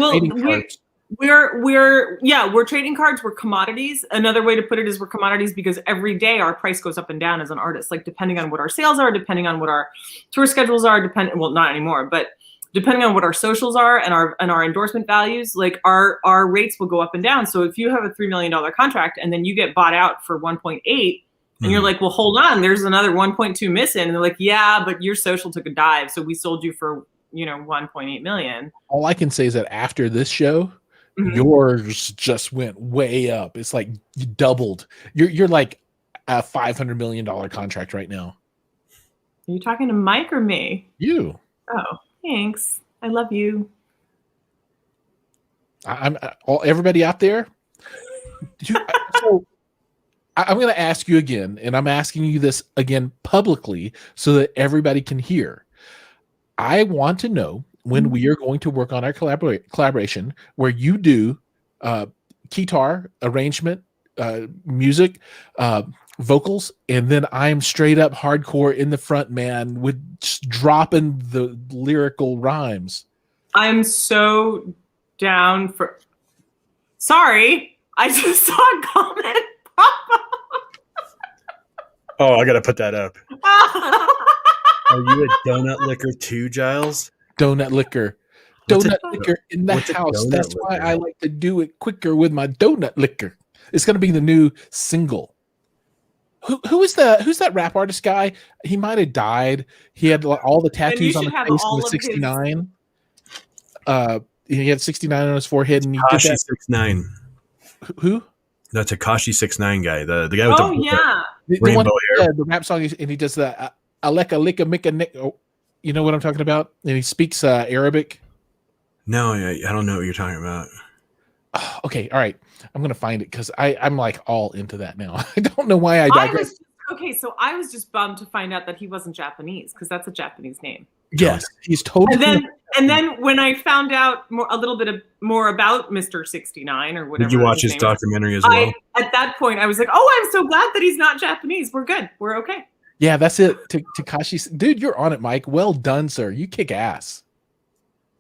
we're trading cards. We're commodities. Another way to put it is we're commodities because every day our price goes up and down as an artist, like depending on what our sales are, depending on what our tour schedules are, well, not anymore, but depending on what our socials are and our endorsement values, like our rates will go up and down. So if you have a $3 million contract and then you get bought out for 1.8, and you're like, well, hold on, there's another 1.2 missing. And they're like, yeah, but your social took a dive. So we sold you for, 1.8 million. All I can say is that after this show, yours just went way up. It's like you doubled. You're like a $500 million contract right now. Are you talking to Mike or me? You. Oh. Thanks. I love you. I'm everybody out there. So I'm going to ask you again, and I'm asking you this again publicly so that everybody can hear. I want to know when we are going to work on our collaboration where you do guitar, arrangement, music, vocals, and then I'm straight up hardcore in the front, man, with just dropping the lyrical rhymes. I'm so down for. Sorry, I just saw a comment pop up. Oh, I gotta put that up. Are you a donut licker too, Giles? Donut licker. Donut licker in the house. That's why I like to do it quicker with my donut licker. It's gonna be the new single. Who's that rap artist guy? He might have died. He had all the tattoos on his face in the 69. He had 69 on his forehead, and he did that. 69. Who? No, Tekashi 6ix9ine guy. The guy with the rainbow hair. The rap song, and he does the Aleka Lika Mika Nick. Oh, you know what I'm talking about? And he speaks Arabic. No, I don't know what you're talking about. Okay, all right. I'm gonna find it because I'm like all into that now. I don't know why I digress. So I was just bummed to find out that he wasn't Japanese because that's a Japanese name. Yes, he's totally. And then when I found out a little bit more about Mr. 69 or whatever. Did you watch his documentary as well? At that point, I was like, oh, I'm so glad that he's not Japanese. We're good. We're okay. Yeah, that's it. Tekashi, dude, you're on it, Mike. Well done, sir. You kick ass.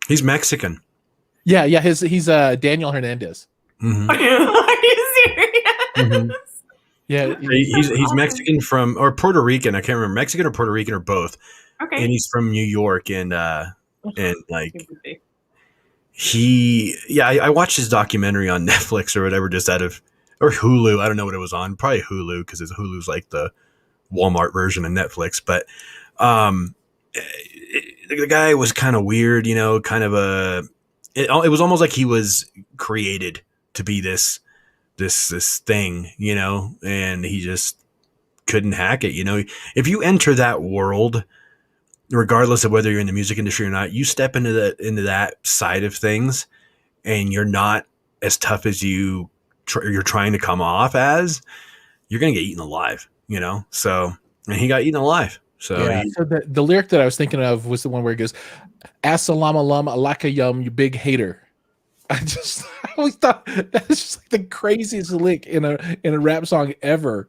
He's Mexican. Yeah. He's Daniel Hernandez. Mm-hmm. Are you serious? Mm-hmm. Yeah, he's Mexican or Puerto Rican. I can't remember, Mexican or Puerto Rican or both. Okay. And he's from New York, and like I watched his documentary on Netflix or whatever, just or Hulu. I don't know what it was on. Probably Hulu, because Hulu's like the Walmart version of Netflix. But the guy was kind of weird, kind of it was almost like he was created to be this thing, and he just couldn't hack it. If you enter that world, regardless of whether you're in the music industry or not, you step into that side of things, and you're not as tough as you're trying to come off as, you're going to get eaten alive, So, and he got eaten alive. So, yeah. So the lyric that I was thinking of was the one where it goes, "Assalamu alaikum, yum, you big hater." I always thought that's just like the craziest lick in a rap song ever,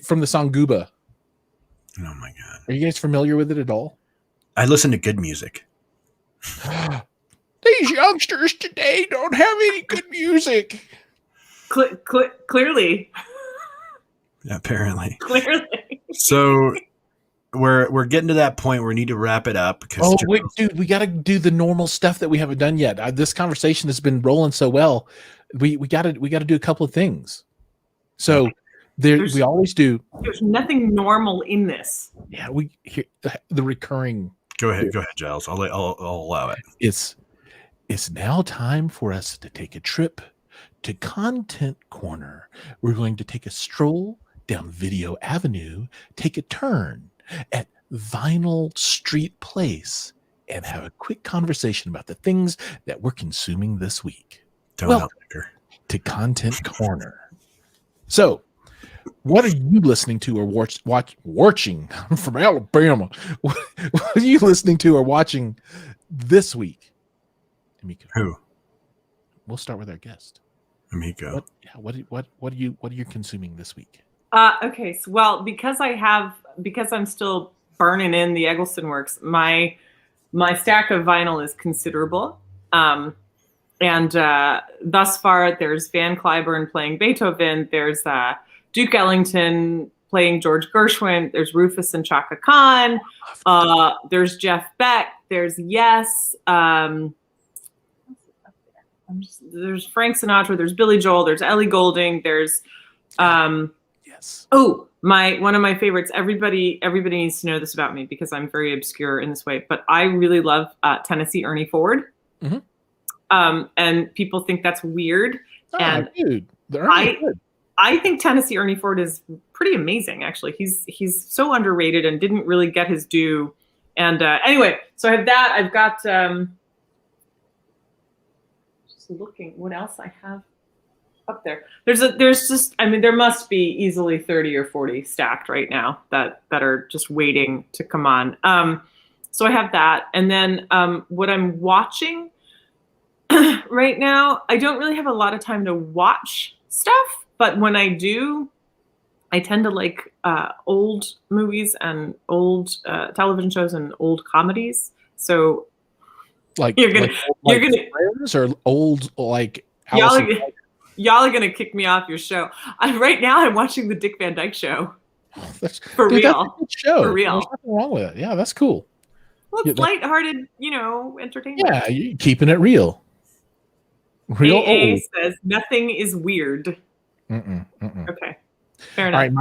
from the song Gooba. Oh my God. Are you guys familiar with it at all? I listen to good music. These youngsters today don't have any good music. Clearly. Apparently. Clearly. So we're getting to that point where we need to wrap it up. Oh, wait, dude, we got to do the normal stuff that we haven't done yet. This conversation has been rolling so well. We got to do a couple of things. So we always do. There's nothing normal in this. Yeah, we hear the recurring. Go ahead, Giles. I'll allow it. It's now time for us to take a trip to Content Corner. We're going to take a stroll down Video Avenue, take a turn at Vinyl Street Place, and have a quick conversation about the things that we're consuming this week. Welcome to Content Corner. So, what are you listening to or watching? I'm from Alabama. What are you listening to or watching this week, Emiko? Who? We'll start with our guest, Emiko. What are you consuming this week? Okay, so because I'm still burning in the Eggleston works, my stack of vinyl is considerable. And thus far, there's Van Cliburn playing Beethoven. There's Duke Ellington playing George Gershwin. There's Rufus and Chaka Khan. There's Jeff Beck. There's Yes. There's Frank Sinatra. There's Billy Joel. There's Ellie Goulding. There's Yes. Oh, one of my favorites. Everybody needs to know this about me because I'm very obscure in this way. But I really love Tennessee Ernie Ford. Mm-hmm. And people think that's weird. Oh, and dude, I think Tennessee Ernie Ford is pretty amazing. Actually, he's so underrated and didn't really get his due. And anyway, so I have that. I've got just looking what else I have up there. There must be easily 30 or 40 stacked right now that are just waiting to come on. So I have that, and then what I'm watching right now, I don't really have a lot of time to watch stuff, but when I do, I tend to like old movies and old television shows and old comedies. So you're gonna Friends or old like y'all are gonna kick me off your show. Right now, I'm watching the Dick Van Dyke Show. For real. That's a good show. For real. There's nothing wrong with it. Yeah, that's cool. Well, it's lighthearted, entertainment. Yeah, you're keeping it real. Real AA old. says nothing is weird. Mm-mm. Okay, fair enough. All right,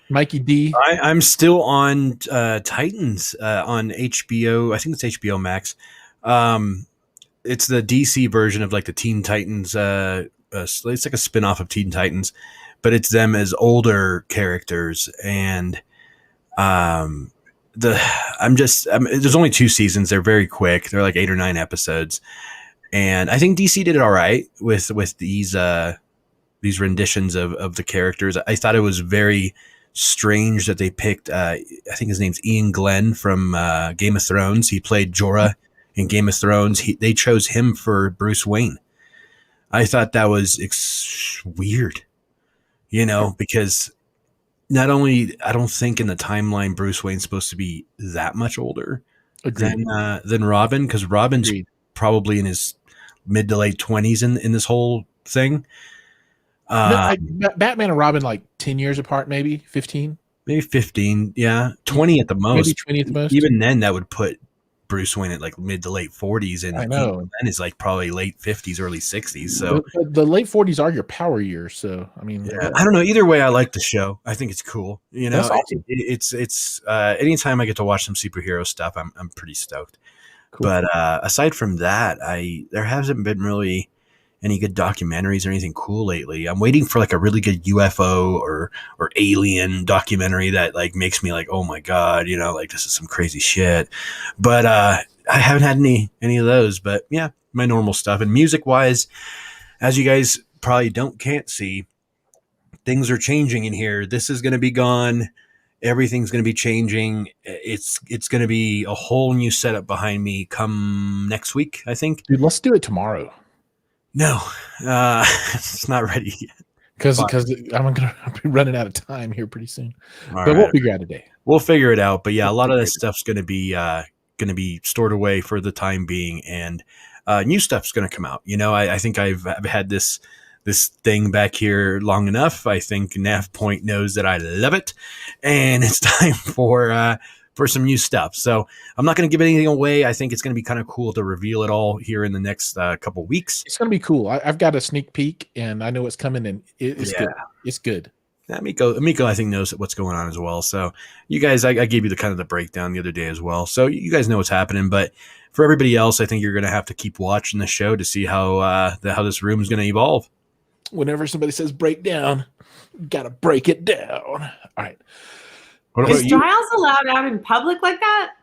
Mikey D. I'm still on Titans on HBO. I think it's HBO Max. It's the DC version of like the Teen Titans. It's like a spinoff of Teen Titans, but it's them as older characters. And there's only 2 seasons. They're very quick. They're like 8 or 9 episodes. And I think DC did all right with these renditions of the characters. I thought it was very strange that they picked, I think his name's Ian Glenn from Game of Thrones. He played Jorah in Game of Thrones. They chose him for Bruce Wayne. I thought that was weird, because not only, I don't think in the timeline Bruce Wayne's supposed to be that much older than Robin, because Robin's probably in his mid to late 20s in this whole thing. Batman and Robin like 10 years apart, maybe 15. Maybe 15, yeah. 20 at the most. Maybe 20 at the most. Even then, that would put Bruce Wayne at like mid to late 40s, and I know. Glenn is like probably late 50s, early 60s. So the late 40s are your power years. So I mean, yeah, I don't know. Either way, I like the show. I think it's cool. You know, That's awesome. it's anytime I get to watch some superhero stuff, I'm pretty stoked. Cool. But aside from that, there hasn't been really any good documentaries or anything cool lately. I'm waiting for like a really good UFO or alien documentary that like makes me like, oh my god, you know, like this is some crazy shit. But I haven't had any of those. But yeah, my normal stuff. And music wise, as you guys probably can't see, things are changing in here. This is going to be gone. Everything's going to be changing. It's going to be a whole new setup behind me come next week, I think. Dude, let's do it tomorrow. No, it's not ready yet. Because I'm gonna be running out of time here pretty soon. But we'll figure out a day. We'll figure it out. But yeah, a lot of this stuff's going to be stored away for the time being, and new stuff's going to come out. You know, I think I've had this thing back here long enough. I think Nav Point knows that I love it, and it's time for some new stuff. So I'm not going to give anything away. I think it's going to be kind of cool to reveal it all here in the next couple weeks. It's going to be cool. I've got a sneak peek, and I know it's coming, and it's good. It's good. Emiko, I think, knows what's going on as well. So you guys, I gave you the kind of the breakdown the other day as well. So you guys know what's happening. But for everybody else, I think you're going to have to keep watching the show to see how this room is going to evolve. Whenever somebody says breakdown, got to break it down. All right. Is Giles allowed out in public like that?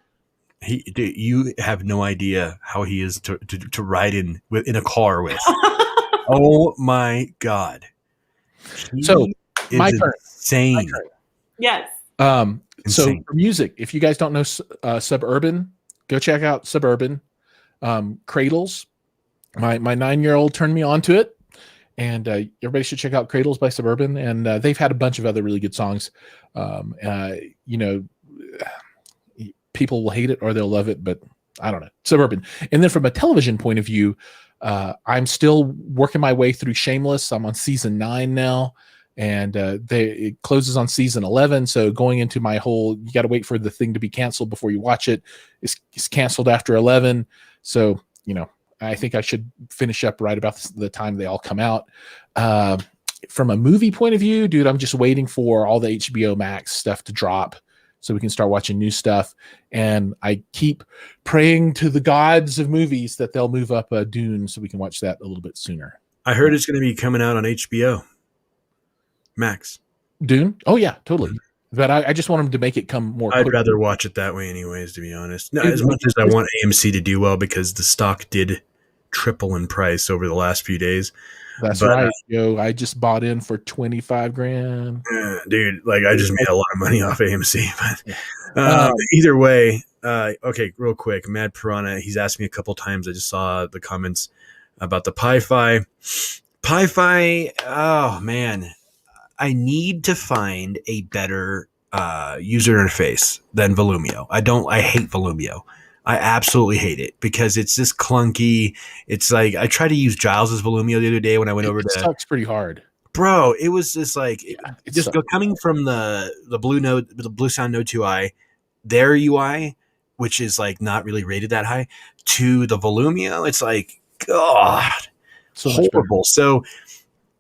You have no idea how he is to ride in a car with. Oh my god! So my turn. Insane. Yes. So for music, if you guys don't know Suburban, go check out Suburban. Cradles. My 9-year-old turned me on to it. And everybody should check out Cradles by Suburban. And they've had a bunch of other really good songs. You know, people will hate it or they'll love it, but I don't know. Suburban. And then from a television point of view, I'm still working my way through Shameless. I'm on season 9 now. And it closes on season 11. So going into my whole, you got to wait for the thing to be canceled before you watch it. It's canceled after 11. So, you know, I think I should finish up right about the time they all come out. From a movie point of view, dude, I'm just waiting for all the HBO Max stuff to drop so we can start watching new stuff. And I keep praying to the gods of movies that they'll move up Dune so we can watch that a little bit sooner. I heard it's going to be coming out on HBO Max. Dune? Oh, yeah, totally. But I just want them to make it come more I'd rather watch it that way anyways, to be honest. No, as much as I want AMC to do well because the stock did triple in price over the last few days. That's right, yo. I just bought in for $25,000. Dude, like I just made a lot of money off AMC. But either way, okay, real quick. Mad Piranha, he's asked me a couple times. I just saw the comments about the HiFi. HiFi, oh man. I need to find a better user interface than Volumio. I hate Volumio. I absolutely hate it because it's just clunky. It's like I tried to use Giles's Volumio the other day when I went over to. It sucks pretty hard, bro. It was just like coming from the Blue Sound Node 2i, their UI, which is like not really rated that high, to the Volumio. It's like God, so horrible. So.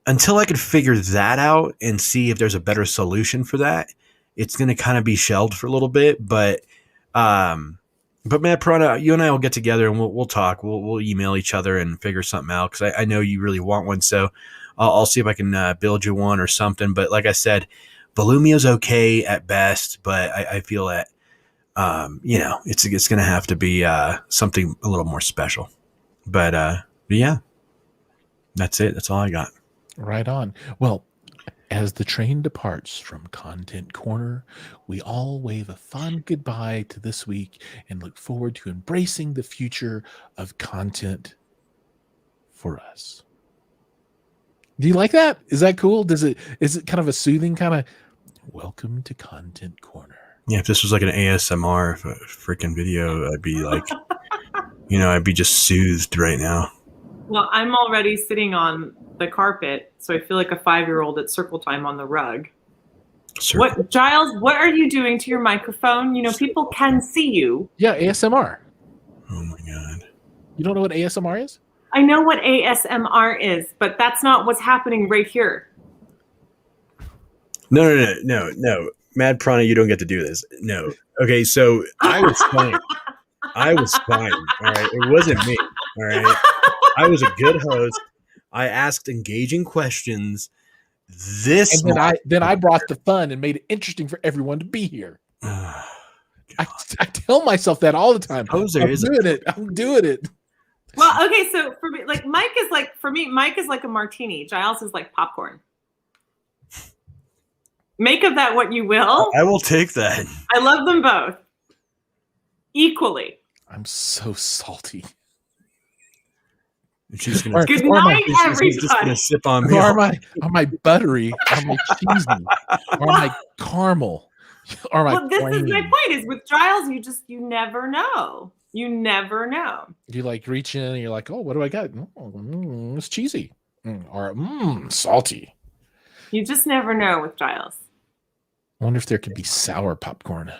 Until I could figure that out and see if there's a better solution for that, it's going to kind of be shelved for a little bit. But Matt Piranha, you and I will get together and we'll talk. We'll email each other and figure something out because I know you really want one. So I'll see if I can build you one or something. But like I said, Volumio's okay at best, but I feel that you know it's going to have to be something a little more special. But yeah, that's it. That's all I got. Right on. Well, as the train departs from Content Corner, we all wave a fond goodbye to this week and look forward to embracing the future of content for us. Do you like that? Is that cool? Is it kind of a soothing kind of welcome to Content Corner? Yeah, if this was like an ASMR freaking video, I'd be like, you know, I'd be just soothed right now. Well, I'm already sitting on the carpet, so I feel like a 5-year-old at circle time on the rug. Giles, what are you doing to your microphone? You know, people can see you. Yeah, ASMR. You don't know what ASMR is? I know what ASMR is, but that's not what's happening right here. No. Mad Prana, you don't get to do this. No. Okay, so I was fine. All right. It wasn't me. All right. I was a good host. I asked engaging questions. Then I brought the fun and made it interesting for everyone to be here. I tell myself that all the time. I'm doing it. Well, okay, so for me, like Mike is like a martini. Giles is like popcorn. Make of that what you will. I will take that. I love them both equally. I'm so salty. And she's gonna good night, everybody. She's just gonna sip on me. Are my buttery? Are my cheesy? Are my caramel? Well, this is my point. Is with Giles, you never know. You never know. You like reach in and you're like, oh, what do I got? It's cheesy. Or salty. You just never know with Giles. I wonder if there could be sour popcorn.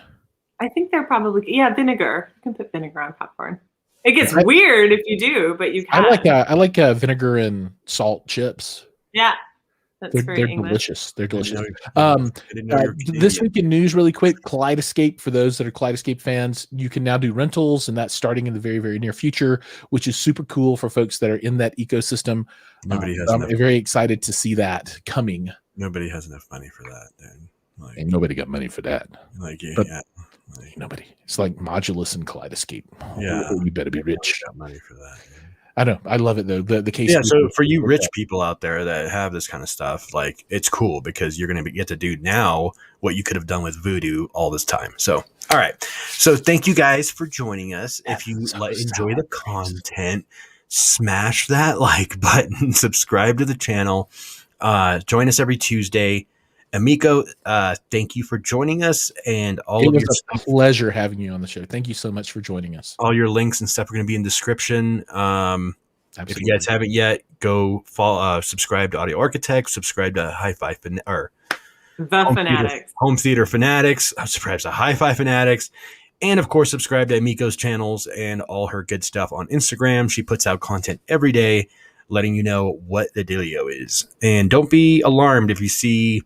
I think they're probably vinegar. You can put vinegar on popcorn. It gets weird if you do, but you can. I like vinegar and salt chips. Yeah, they're delicious. They're delicious. This week in news, really quick, Kaleidoscape. For those that are Kaleidoscape fans, you can now do rentals, and that's starting in the very, very near future, which is super cool for folks that are in that ecosystem. I'm very excited to see that coming. Nobody has enough money for that, dude. And nobody got money for that. Nobody. It's like Modulus and Kaleidoscape. Yeah, you better be rich. Got money for that. Dude. I know. I love it though. The case. Yeah. So for you rich people out there that have this kind of stuff, like it's cool because you're going to get to do now what you could have done with Voodoo all this time. So, all right. So thank you guys for joining us. If you enjoy the content, smash that like button, subscribe to the channel, join us every Tuesday. Emiko, thank you for joining us, and it was a pleasure having you on the show. Thank you so much for joining us. All your links and stuff are going to be in the description. If you guys haven't yet, go follow, subscribe to Audio Architects, subscribe to HiFi or The Fanatics, Home Theater Fanatics, subscribe to HiFi Fanatics, and of course, subscribe to Emiko's channels and all her good stuff on Instagram. She puts out content every day, letting you know what the dealio is. And don't be alarmed if you see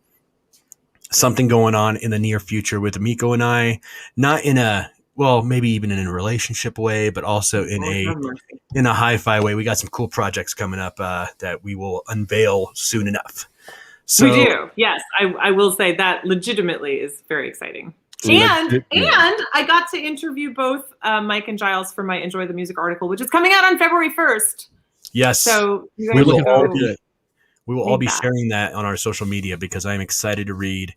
something going on in the near future with Emiko and I, not in a, well, maybe even in a relationship way, but also in a hi-fi way. We got some cool projects coming up that we will unveil soon enough. So, we do. Yes. I will say that legitimately is very exciting. And I got to interview both Mike and Giles for my Enjoy the Music article, which is coming out on February 1st. Yes. So you guys we will all be sharing that on our social media because I'm excited to read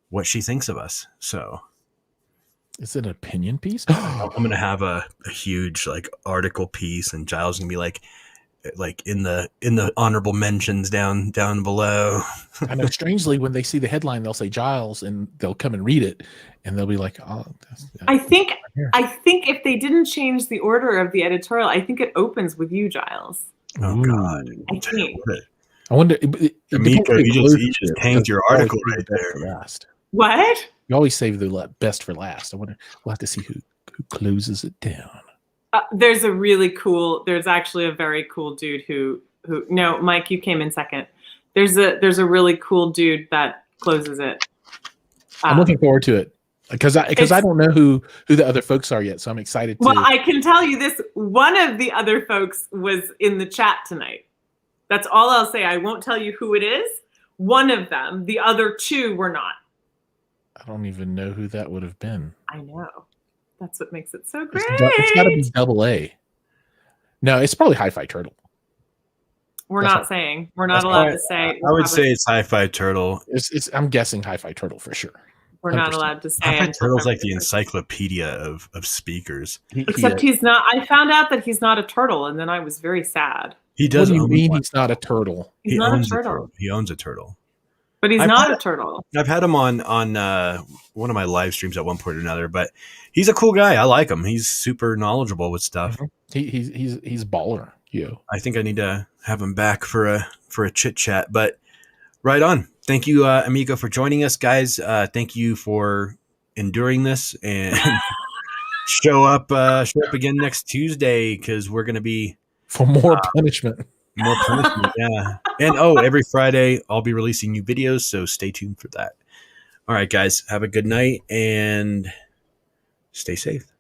what she thinks of us. So is it an opinion piece? I'm going to have a huge article piece, and Giles is going to be like in the honorable mentions down below. I know. Strangely, when they see the headline, they'll say Giles, and they'll come and read it, and they'll be like, "Oh." I think if they didn't change the order of the editorial, I think it opens with you, Giles. Oh God! I think. I wonder. Emiko, you just tanked your article right there. Last. What? You always save the best for last. I wonder. We'll have to see who closes it down. There's actually a very cool dude who no, Mike, you came in second. There's a really cool dude that closes it. I'm looking forward to it because I don't know who the other folks are yet, so I'm excited. Well, I can tell you this: one of the other folks was in the chat tonight. That's all I'll say. I won't tell you who it is. One of them. The other two were not. I don't even know who that would have been. I know. That's what makes it so great. It's got to be double A. No, it's probably HiFi Turtle. We're not saying. We're not allowed to say. I would say it's HiFi Turtle. I'm guessing HiFi Turtle for sure. We're 100%. Not allowed to say. HiFi Turtle's like the encyclopedia of speakers. Except he's not. I found out that he's not a turtle, and then I was very sad. He does. What do you mean he's not a turtle? He's not a turtle. He owns a turtle. But he's not a turtle. I've had him on one of my live streams at one point or another, but he's a cool guy. I like him. He's super knowledgeable with stuff. Mm-hmm. He's baller. I think I need to have him back for a chit chat. But right on. Thank you, Emiko, for joining us, guys. Thank you for enduring this, and show up again next Tuesday because we're gonna be for more punishment. more punishment. Yeah, and every Friday I'll be releasing new videos, so stay tuned for that. All right, guys, have a good night and stay safe.